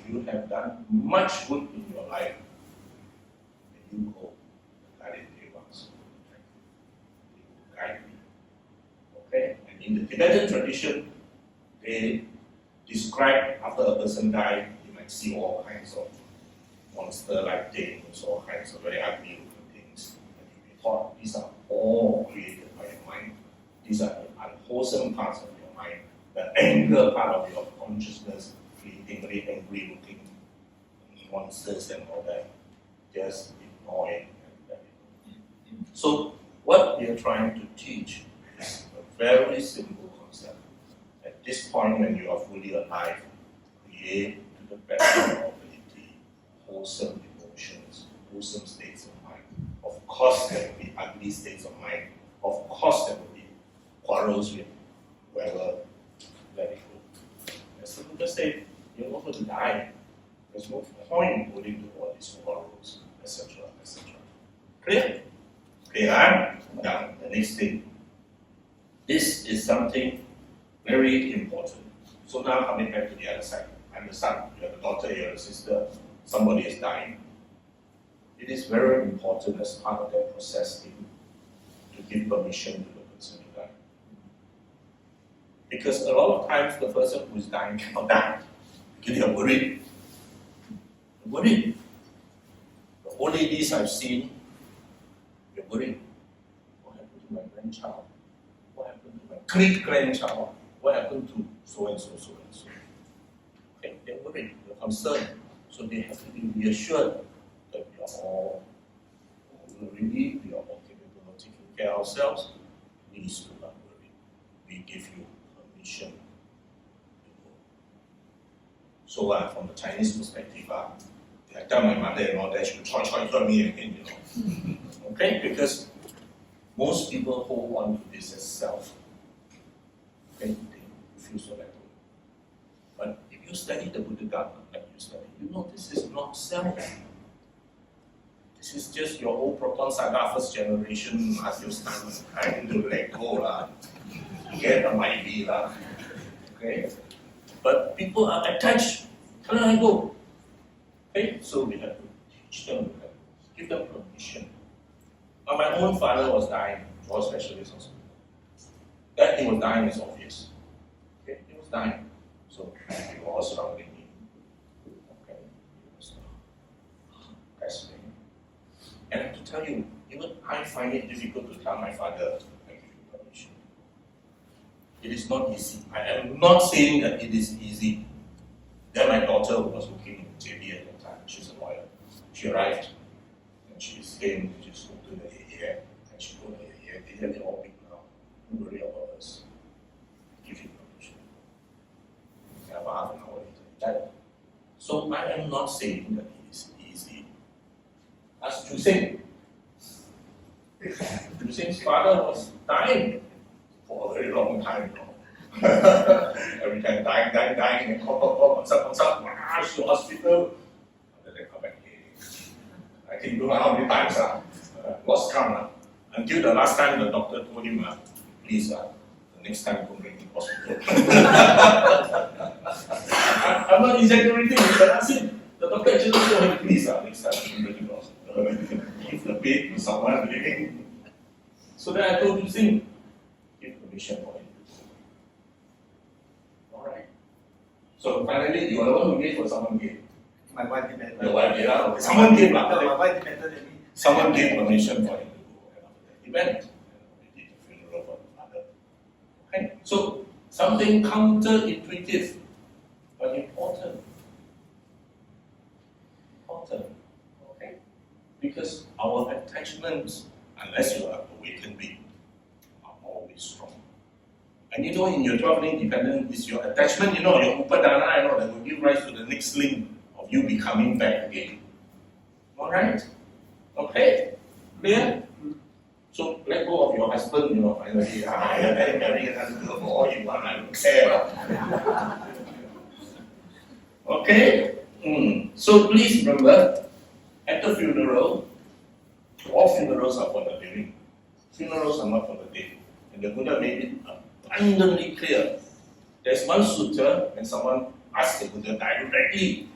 You have done much good in your life. And you go, that is guide me. Okay? And in the Tibetan tradition, they describe after a person died, you might see all kinds of monster-like things, all kinds of very ugly looking things. And you be taught these are all created by your mind. These are the unwholesome parts of your mind, the anger part of your consciousness, creating very angry looking monsters and all that. Just ignore it. So what we are trying to teach is a very simple concept. At this point, when you are fully alive, create to the best of your ability wholesome emotions, wholesome states of mind. Of course, there will be ugly states of mind. Of course, there will be quarrels with whoever. Let it go. As the Buddha said, you're not going to die. There's no point in holding to all these quarrels, etc., etc. Clear? Clear? Now, the next thing. This is something very important. So now coming back to the other side. I'm the son, you're the daughter, you're the sister, somebody is dying. It is very important as part of that process to give permission to the person to die. Because a lot of times the person who is dying cannot die. Because they are worried. They're worried. The old ladies I've seen, they're worried. What happened to my grandchild? What happened to my great-grandchild? What happened to so-and-so, so-and-so? Okay, they're worried, they're concerned. So they have to be reassured that we are all really, we are all capable of taking care of ourselves. Please do not worry. We give you permission to go. So from the Chinese perspective, I tell my mother-in-law that she will try for me again, Okay, because most people hold on to this as self. Okay, they refuse to let go. But if you study the Buddha Dhamma, like you study, you know this is not self. This is just your old Proton Saga first generation as you start trying to let go, get a mighty, okay? But people are attached. Can I go? Okay, so we have to teach them, give them permission. Now, my own father was dying, was specialist hospital. That he was dying is obvious. Okay, he was dying. So we were all surrounding him. Okay, he was gasping. And I have to tell you, even I find it difficult to tell my father, I give you permission. It is not easy. I am not saying that it is easy. Then my daughter, who was working in JB at that time, she's a lawyer. She arrived and she came, she spoke to the AA, and she told the AA, they're all big now. Don't worry about us. Give you permission. And about half an hour later, that. So I am not saying that it is easy. As Chu Sing. Chu Sing's father was dying for a very long time. Every time dying, and call, what's up, rush to hospital. And then they come back again. I think don't know how many times, lost count. Until the last time the doctor told him, please, the next time don't bring him to hospital. I'm not exaggerating, but ask him. The doctor actually told him, please, next time don't bring him to hospital. Give the pain to someone living. So then I told you, give permission for him. Alright. So finally, you are the one who gave or someone gave? My wife demanded. Your wife gave, okay. Someone gave. No, my wife demanded me. Someone gave permission for him to go. And after that, he went. We did the funeral for the father. Okay? So, something counterintuitive, but important. Important. Okay? Because our attachments, unless you are awakened being, are always strong. And you know, in your 12 link dependent is your attachment, you know, your upadana, you know, that will give rise to the next link of you becoming back again. Alright? Okay? Clear? So let go of your husband, you know, finally. Marry another girl for all you want, I don't care. Okay? So please remember, at the funeral, all funerals are for the living. Funerals are not for the dead. And the Buddha made it abundantly clear. There's one sutta, and someone asked the Buddha directly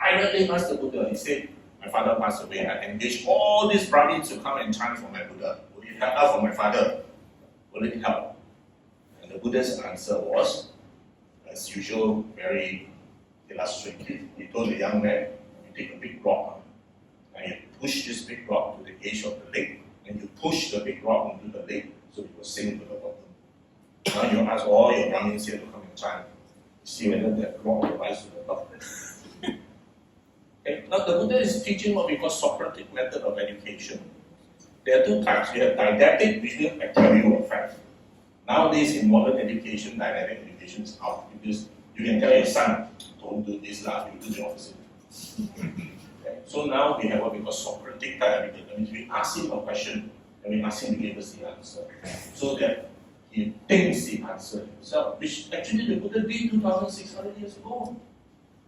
asked the Buddha, he said, my father passed away, I engaged all these Brahmins to come and chant for my Buddha. Will it help for my father? Will it help? And the Buddha's answer was, as usual, very illustrative. He told the young man, you take a big rock, and you push this big rock to the edge of the lake, and you push the big rock into the lake, so it will sink to the bottom. Now you ask all your Brahmins here to come and chant. See whether that rock will rise to the top. Okay. Now the Buddha is teaching what we call Socratic method of education. There are two types. You have didactic, which means I tell you a fact. Nowadays in modern education, didactic education is out because you can tell your son, don't do this, you do the opposite. Okay. So now we have what we call Socratic didactic. That means we ask him a question and we ask him to give us the answer. So that he thinks the answer himself, which actually the Buddha did 2,600 years ago.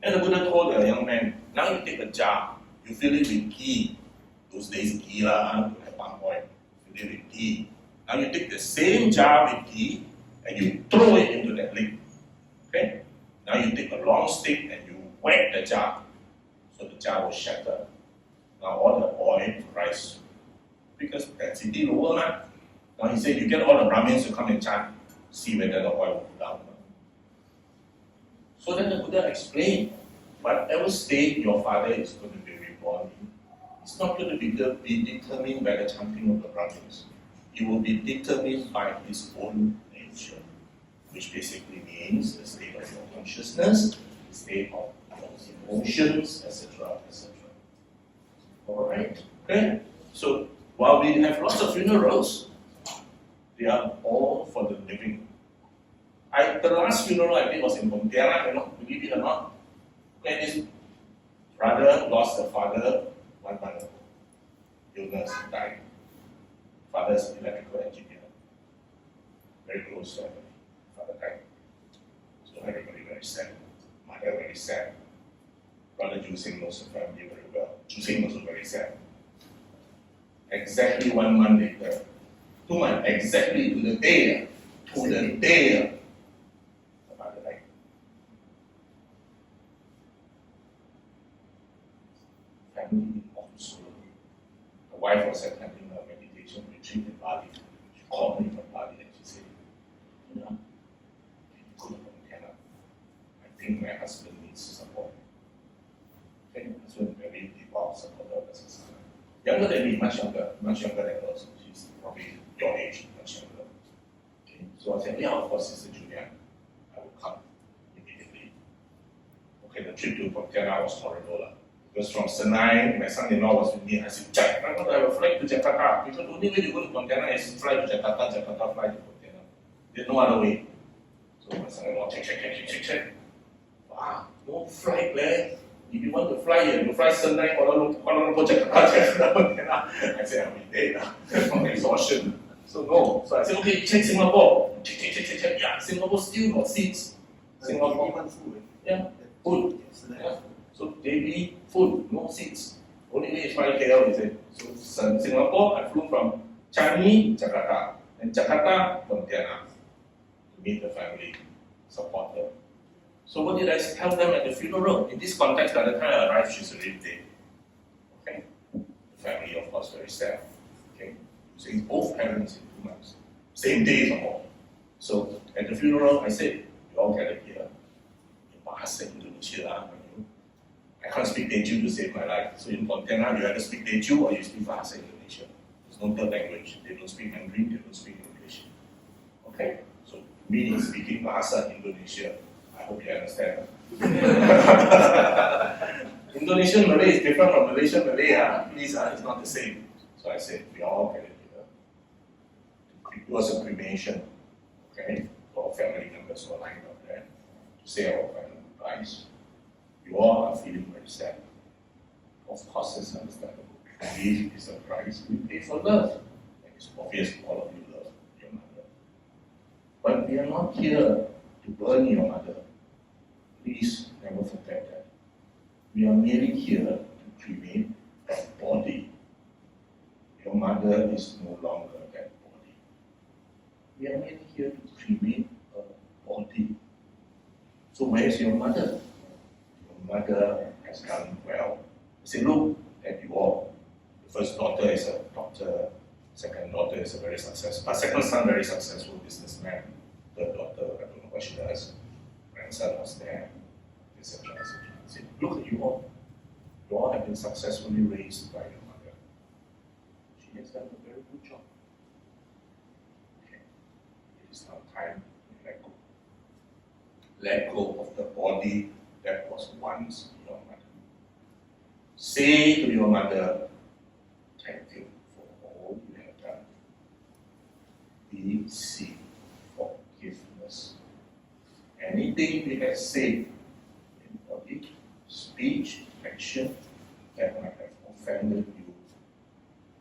And the Buddha told the young man, now you take a jar, you fill it with ghee. Those days ghee don't have palm oil. Fill it with ghee. Now you take the same jar with ghee and you throw it into that lake. Okay? Now you take a long stick and you whack the jar. So the jar will shatter. Now all the oil rise. Because that's the lower man. Now he said, you get all the Brahmins to come and chant, see whether the oil will go down. So then the Buddha explained, whatever state your father is going to be reborn in, it's not going to be determined by the chanting of the Brahmins. It will be determined by his own nature, which basically means the state of your consciousness, the state of your emotions, etc., etc. Alright? Okay? So, while we have lots of funerals, they are all for the living. The last funeral I did was in Pontianak, believe it or not. When his brother lost a father 1 month ago. Illness, died. Father's electrical engineer. Very close family. Father died. So everybody very sad. Mother very sad. Brother Jusing knows the family very well. Jusing also very sad. Exactly 1 month later, 2 months, exactly to the day, the father died. Family also. The wife was attending a meditation retreat in Bali. She called me from Bali and she said, you know, go to Pontianak. I think my husband needs support. Okay, husband very devout supporter of the society. Younger than me, much younger than us. She's probably your age, much younger. Okay. So I said, yeah, of course, Sister Julia, I will come immediately. Okay, the trip to Pontianak was horrible. Because from Senai, my son-in-law was with me. I said, Jack, I'm going to have a flight to Jakarta. Because the only way you go to Pontianak is fly to Jakarta, fly to Pontianak. There's no other way. So my son-in-law, check. Wow, no flight there. If you want to fly here, you fly Senai, Kuala Lumpur, Jakarta. I said, I'm dead now from exhaustion. So no. So I said, okay, check Singapore. Check. Yeah, Singapore still got seats. Singapore. Even food. Yeah, food. Yesterday. Yeah. So daily food, no seats. Only way is 5 KL, he said. So Singapore, I flew from Changi, Jakarta. And Jakarta, Pontianak. To meet the family, support them. So what did I tell them at the funeral? In this context, by the time I arrived, she's already dead. Okay? The family, of course, very sad. Okay? Saying both parents in 2 months. Same day some more. So at the funeral, I said, you all gather here. In Bahasa Indonesia, I can't speak Teochew to save my life. So in Pontianak, you either speak Teochew or you speak Bahasa Indonesia. There's no third language. They don't speak Mandarin, they don't speak English. Okay? So me in speaking Bahasa Indonesia, I hope you understand. Indonesian Malay is different from Malaysian Malay. Please, it's not the same. So I said, we all get it here. It was a cremation. Okay? our family members who are lying out there to say our final goodbyes. You all are feeling very sad. Of course, it's understandable. Grief is a price we pay for love. And it's obvious all of you love your mother. But we are not here to burn your mother. Please never forget that. We are merely here to cremate that body. Your mother is no longer that body. We are merely here to cremate a body. So where is your mother? Your mother has done well. Say, look at you all. The first daughter is a doctor. Second daughter is a very successful. Second son, very successful businessman. Third daughter, I don't know what she does. Grandson was there, etc. etc. Say, look at you all. You all have been successfully raised by your mother. She has done a very good job. Okay. It is now time to let go. Let go of the body that was once your mother. Say to your mother, thank you for all you have done. We seek forgiveness. Anything we have said in body, speech, action that might have offended you,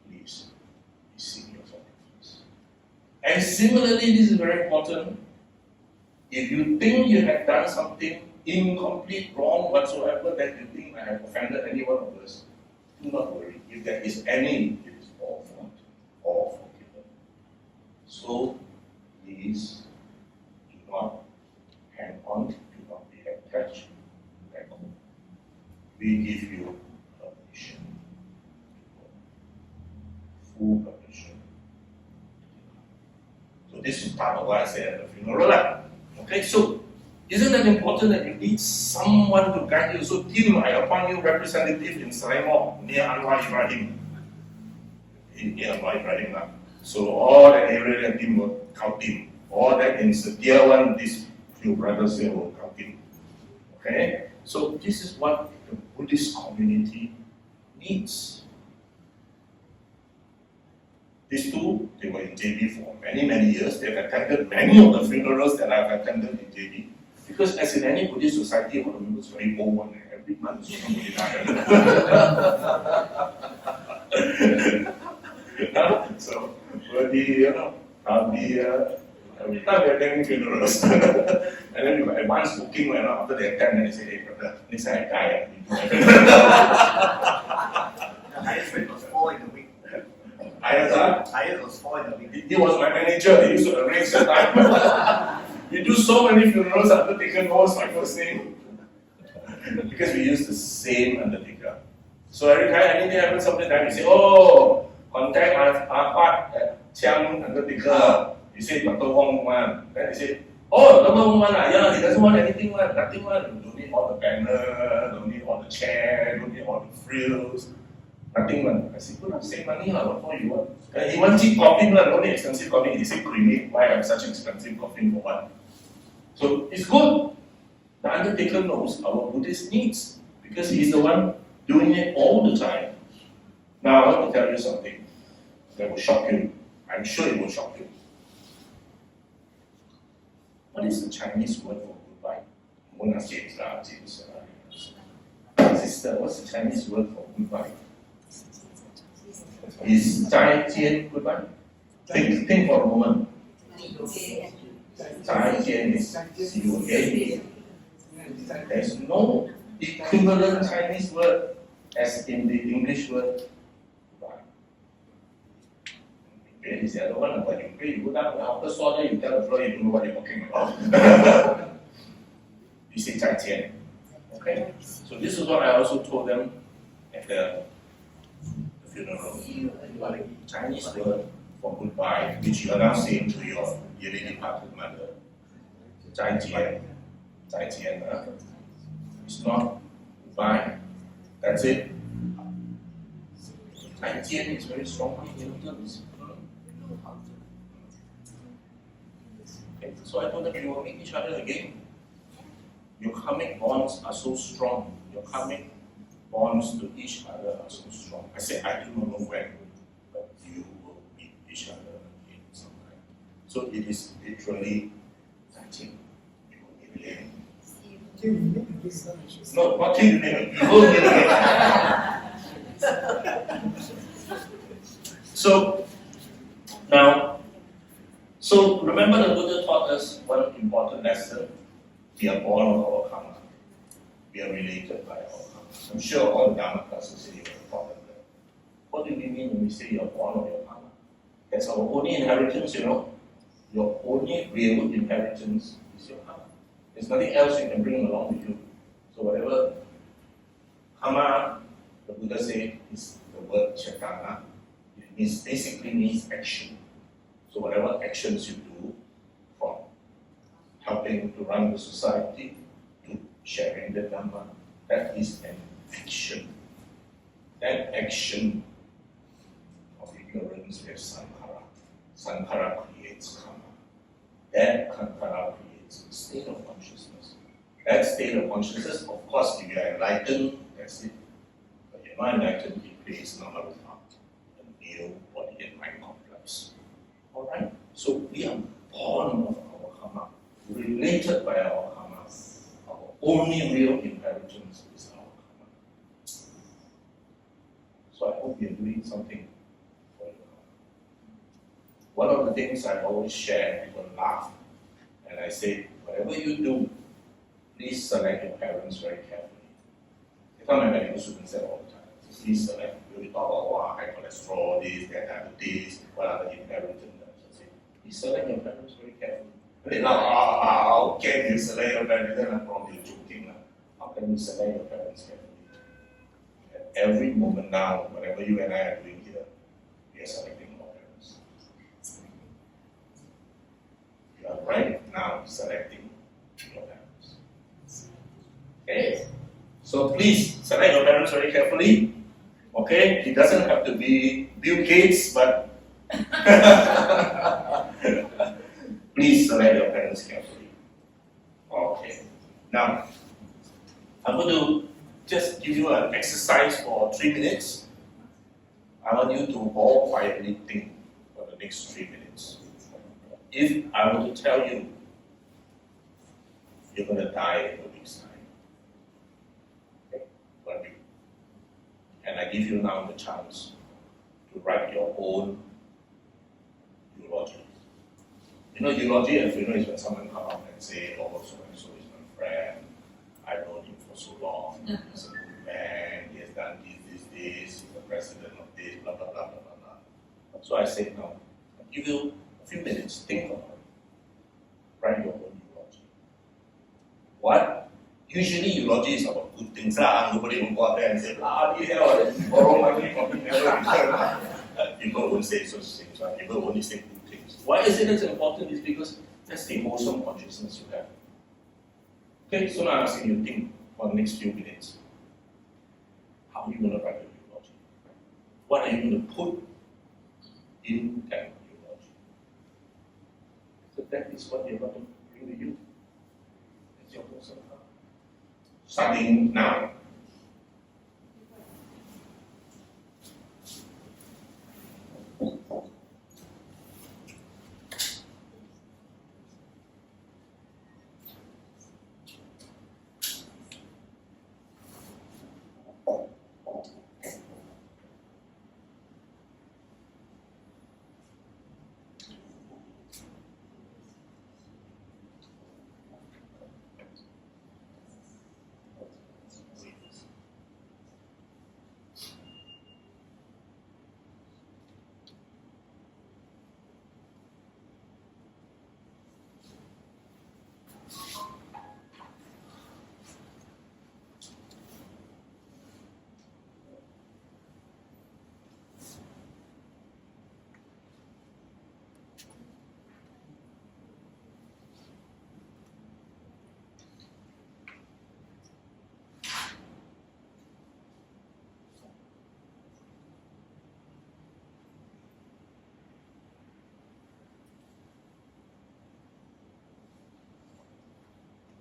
please, we seek your forgiveness. And similarly, this is very important. If you think you have done something incomplete, wrong, whatsoever, that you think might have offended any one of us, do not worry. If there is any, it is all forgiven. So please do not hang on, do not be attached, let go. We give you permission to go. Full permission. So this is part of what I said at the funeral. Okay, so isn't that important that you need someone to guide you? So Tim, I appoint you representative in Selangor near Anwar Ibrahim. Near Anwar Ibrahim. So all that area that Tim will count in. All that in Setia one, these few brothers here will count in. Okay? So this is what the Buddhist community needs. These two, they were in JB for many, many years. They've attended many of the funerals that I've attended in JB. Because as in any Buddhist society, one of them was very old one, every month somebody died. So, every time they're attending funerals, and then you got advance booking, after they attend, and they say, hey brother, next time I die, The highest rate was 4 in a week. Highest was 4 in a week. he was my manager, he used to arrange the time. We do so many funerals, undertaker knows my first name. Because we use the same undertaker. So every time anything happens, sometimes we say, oh, contact our Chiang undertaker. You say Dr. Wong one. Then they say, oh, Dr. Wong one, yeah, he doesn't want anything one, nothing one. Don't need all the banner, don't need all the chair, don't need all the frills. Nothing one. I said, good, save money, what for you want? And he wants cheap coffin, no need expensive coffin. He said, cremate, why have such expensive coffin for what? So it's good. The undertaker knows our Buddhist needs because he's the one doing it all the time. Now I want to tell you something that will shock you. I'm sure it will shock you. What is the Chinese word for goodbye? Sister, what's the Chinese word for goodbye? Is 再见 goodbye? Think for a moment. 再见 is see you again. There's no equivalent Chinese word as in the English word goodbye. Okay, is the other one about you pray, you go down after saw you tell the floor you don't know what you're talking about. You say 再见. Okay? So this is what I also told them at the funeral. Chinese word for goodbye, which you are now saying to your dearly departed mother. 再见. 再见. It's not goodbye. That's it. 再见 is very strong in terms. Okay, so I told them you will meet each other again. Your karmic bonds are so strong. Your karmic bonds to each other are so strong. I said, I do not know when, but you will meet each other again sometime. So it is literally No, not till you name it. You will name it. So, now, so remember the Buddha taught us one important lesson. We are born of our karma. We are related by our karma. I'm sure all the Dhamma classes here have taught them that. What do we mean when we say you're born of your karma? That's our only inheritance, you know. Your only real inheritance is your karma. There's nothing else you can bring along with you. So whatever karma, the Buddha said, is the word cetana. It basically means action. So whatever actions you do, from helping to run the society to sharing the Dhamma, that is an action. That action of ignorance is sankhara. Sankhara creates karma. That sankhara creates a state of consciousness. That state of consciousness, of course, if you are enlightened, that's it. But if you're not enlightened, it creates Nalanda, a new body and mind complex. Alright? So we are born of our karma, related by our karma. Our only real inheritance is our karma. So I hope you're doing something for your karma. One of the things I always share, people laugh, and I say, whatever you do, please select your parents very carefully. I tell my medical students that all the time. Please select. We talk about high cholesterol, this, that, diabetes, what are the inheritance. I say, please select your parents very carefully. They laugh, how can you select your parents? Then I'm probably joking. How can you select your parents carefully? At every moment now, whatever you and I are doing here, we are selecting our parents. You are right now selecting your parents. Okay? So please select your parents very carefully. Okay? It doesn't have to be Bill Gates, but please select your parents carefully. Okay. Now, I'm going to just give you an exercise for 3 minutes. I want you to all quietly think for the next 3 minutes. If I were to tell you you're going to die in a week's time, okay, what do you? And I give you now the chance to write your own eulogy. You know, eulogy, as you know, is when someone comes up and say, oh, so and so is my friend, I've known him for so long, he's a good man, he has done this, he's the president of this, blah, blah, blah, blah, blah. So I say, no, I'll give you a few minutes, think about it. Write your own eulogy. What? Usually eulogy is about good things. Nobody will go out there and say, bloody hell, borrow money from me, never return. People won't say such things, right? People only say good things. Why is it as important? Is because that's the wholesome consciousness you have. Okay, so now I'm asking you to think for the next few minutes. How are you going to write your eulogy? What are you going to put in that eulogy? So that is what you're going to bring with you. It's your wholesome heart. Starting now.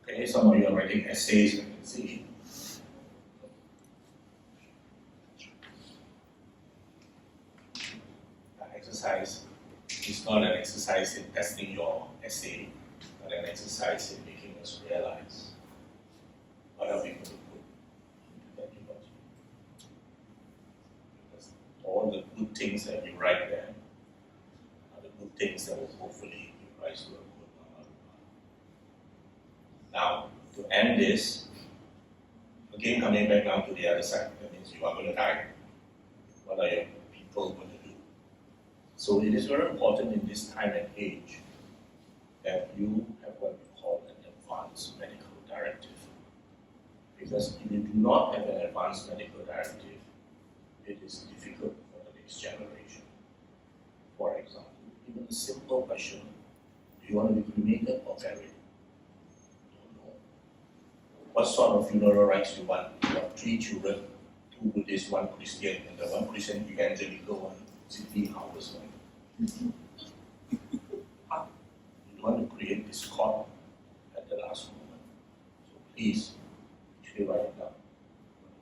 Okay, some of you are writing essays, you can see. That exercise is not an exercise in testing your essay, but an exercise in making us realize what are we going to put into that eulogy? Because all the good things that you write there are the good things that will hopefully give rise to a good Dhammaduta. Now, to end this, again coming back down to the other side, that means you are going to die. What are your people going to do? So it is very important in this time and age that you have what we call an advanced medical directive. Because if you do not have an advanced medical directive, it is difficult for the next generation. For example, even a simple question, do you want to be cremated or buried? Don't know. What sort of funeral rites you want? You have 3 children, 2 Buddhist, 1 Christian, and the 1 Christian evangelical one, 16 hours one. You don't want to create discord at the last moment. So please, actually write it down.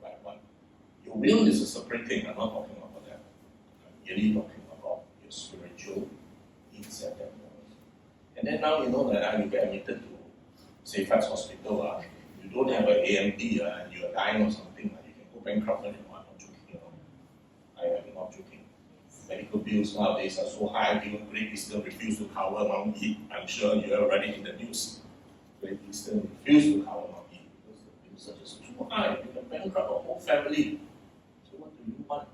Write one. Your will is a separate thing. I'm not talking about that. I'm really talking about your spiritual needs at that moment. And then now you know that you get admitted to, say, Fats Hospital. You don't have an AMD and you are dying or something. You can go bankrupt and I'm not joking. I am not joking. Medical bills nowadays are so high, even Great Eastern refused to cover Mount E. I'm sure you have read it in the news. Great Eastern refused to cover Mount E because the bills are just too high. You can bankrupt a whole family. So what do you want?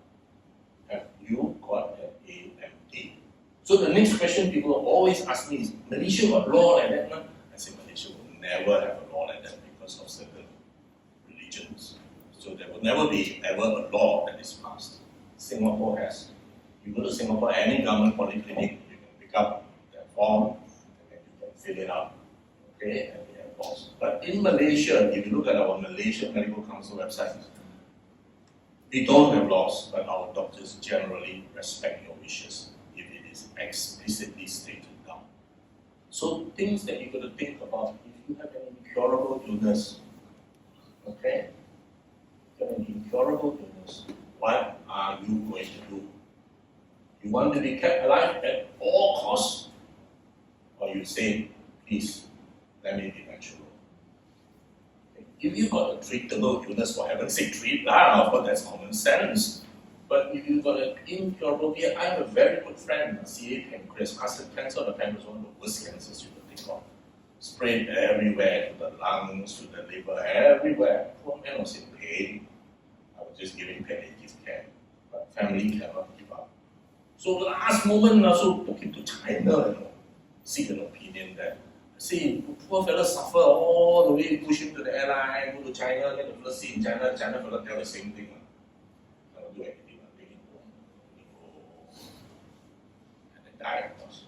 Have you got an AMD? So the next question people always ask me is, Malaysia got law like that? No? I say Malaysia will never have a law like that because of certain religions. So there will never be ever a law that is passed. Singapore has. You go to Singapore, any government polyclinic, you can pick up that form and you can fill it out. Okay, and we have laws. But in Malaysia, if you look at our Malaysian Medical Council website, we don't have laws, but our doctors generally respect your wishes if it is explicitly stated down. So things that you've got to think about, if you have an incurable illness, okay, if you have an incurable illness, what are you going to do? You want to be kept alive at all costs? Or you say, please, let me be natural. If you've got a treatable illness, for heaven's sake, treat that. Of course, that's common sense. But if you've got an incurable fear, I have a very good friend, C.A. Pancreas, cancer of the pancreas, one of the worst cancers you could think of. Spread everywhere, to the lungs, to the liver, everywhere. Poor man was in pain. I was just giving palliative care. But family cannot give up. So last moment, I also took him to China, seek an opinion there. See, poor fellow suffer all the way, push him to the airline, go to China, get the first seat in China, China fellow tell the same thing. I don't do anything, I'm taking home. And then die, of course.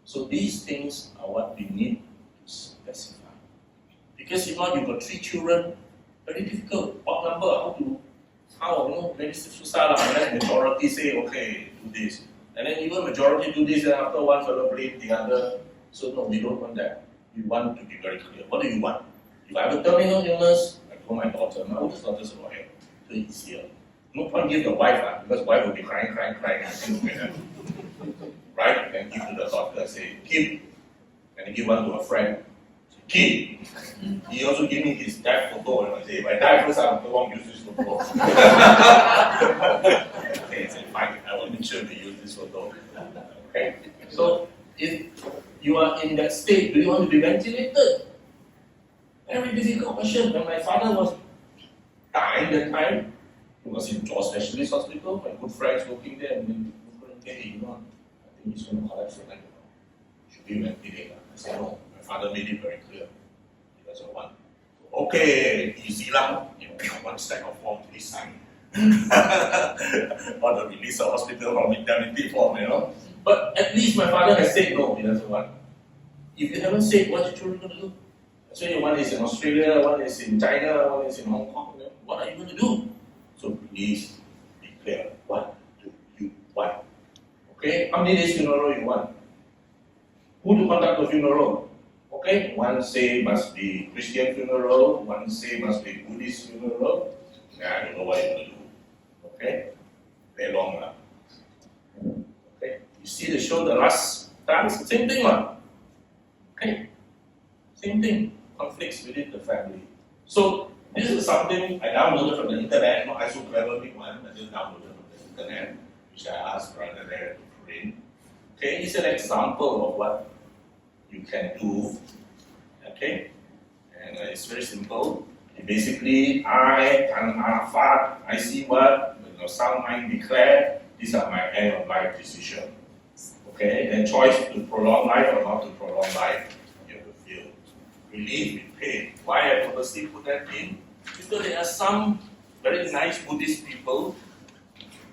So these things are what we need to specify. Because if not, you've got 3 children, very difficult. Odd number, how, very susah lah, unless majority say, okay, do this. And then even majority do this, and after one fellow blame the other. So no, we don't want that. We want to be very clear. What do you want? If I have a terminal illness, I told my daughter, my oldest daughter's a lawyer, so it's easier. No point give the wife, because wife will be crying, right? And give to the daughter, say, keep. And give one to a friend, say, keep. He also give me his death photo, and I say, if I die first, I won't use this photo. Okay, I say, fine, I will make sure to use this photo. Okay, so if you are in that state, do you want to be ventilated? Very difficult question. When my father was dying that time, he was in Jaw Specialist Hospital, my good friends working there, and then hey, I think he's going to collapse tonight. Should be ventilated. I said, no, my father made it very clear. He doesn't want. Okay, easy lah. One stack of form, please sign. Or the release of hospital from indemnity form, But at least my father has said no, he doesn't want. If you haven't said, what's your children going to do? So one is in Australia, one is in China, one is in Hong Kong. What are you going to do? So please be clear. What do you want? Okay? How many days funeral you want? Who to conduct the funeral? Okay? One say must be Christian funeral, one say must be Buddhist funeral. I don't know what you're going to do. Okay? Very long now. Okay? You see the show the last dance? Same thing, one. Okay? Same thing. Conflicts within the family. So This is something I downloaded from the internet, not I so clever big one, I just downloaded from the internet, which I asked brother there to print. Okay, it's an example of what you can do. Okay, and it's very simple. Basically, I can I see what the sound mind declare. These are my end of life decision. Okay, then choice to prolong life or not to prolong life. You have to feel relief with pain. Why I purposely put that in? Because there are some very nice Buddhist people.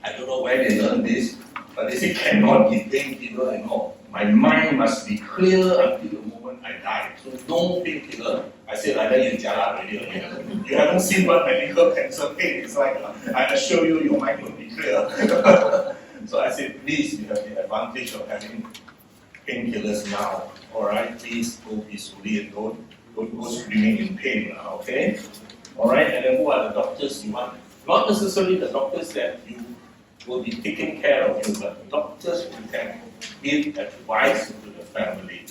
I don't know where they learn this, but they say cannot be painkiller and all. My mind must be clear until the moment I die. So no painkiller. I say like that you jialat already. You haven't seen what medical cancer pain is like. I assure you, your mind will be clear. So I said, please, you have the advantage of having painkillers now. Alright, please go peacefully and don't go screaming in pain now, okay? Alright, and then who are the doctors you want? Not necessarily the doctors that you will be taking care of you, but doctors who can give advice to the family.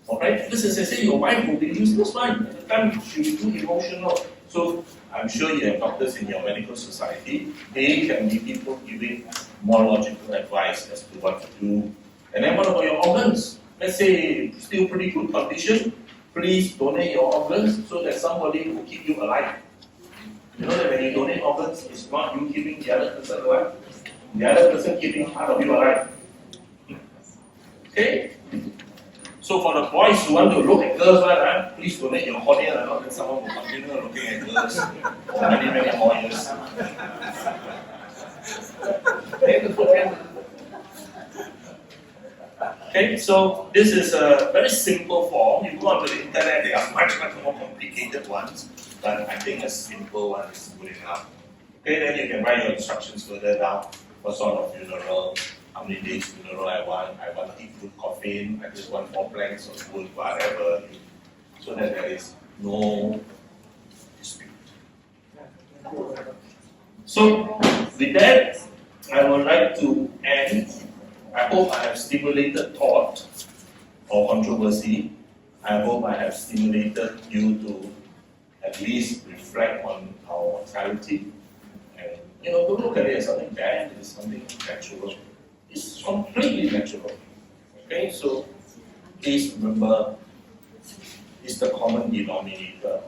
Alright, because as I say, your wife will be useless one. At the time she will be too emotional. So I'm sure you have doctors in your medical society. They can be people giving more logical advice as to what to do. And then what about your organs? Let's say still pretty good condition. Please donate your organs so that somebody will keep you alive. You know that when you donate organs, it's not you keeping the other person alive. The other person keeping part of you alive. Okay? So for the boys who want to look at girls, please donate your cornea and not that someone will continue looking at girls for many, many more years. Okay, so this is a very simple form. You go onto the internet, there are much, much more complicated ones, but I think a simple one is good enough. Okay, then you can write your instructions further down. What sort of funeral, how many days funeral I want to eat good coffin, I just want 4 planks of wood, whatever, so that there is no dispute. So, with that, I would like to end. I hope I have stimulated thought or controversy. I hope I have stimulated you to at least reflect on our mortality. And don't look at it as something bad, it's something natural. It's completely natural. Okay, so please remember, it's the common denominator.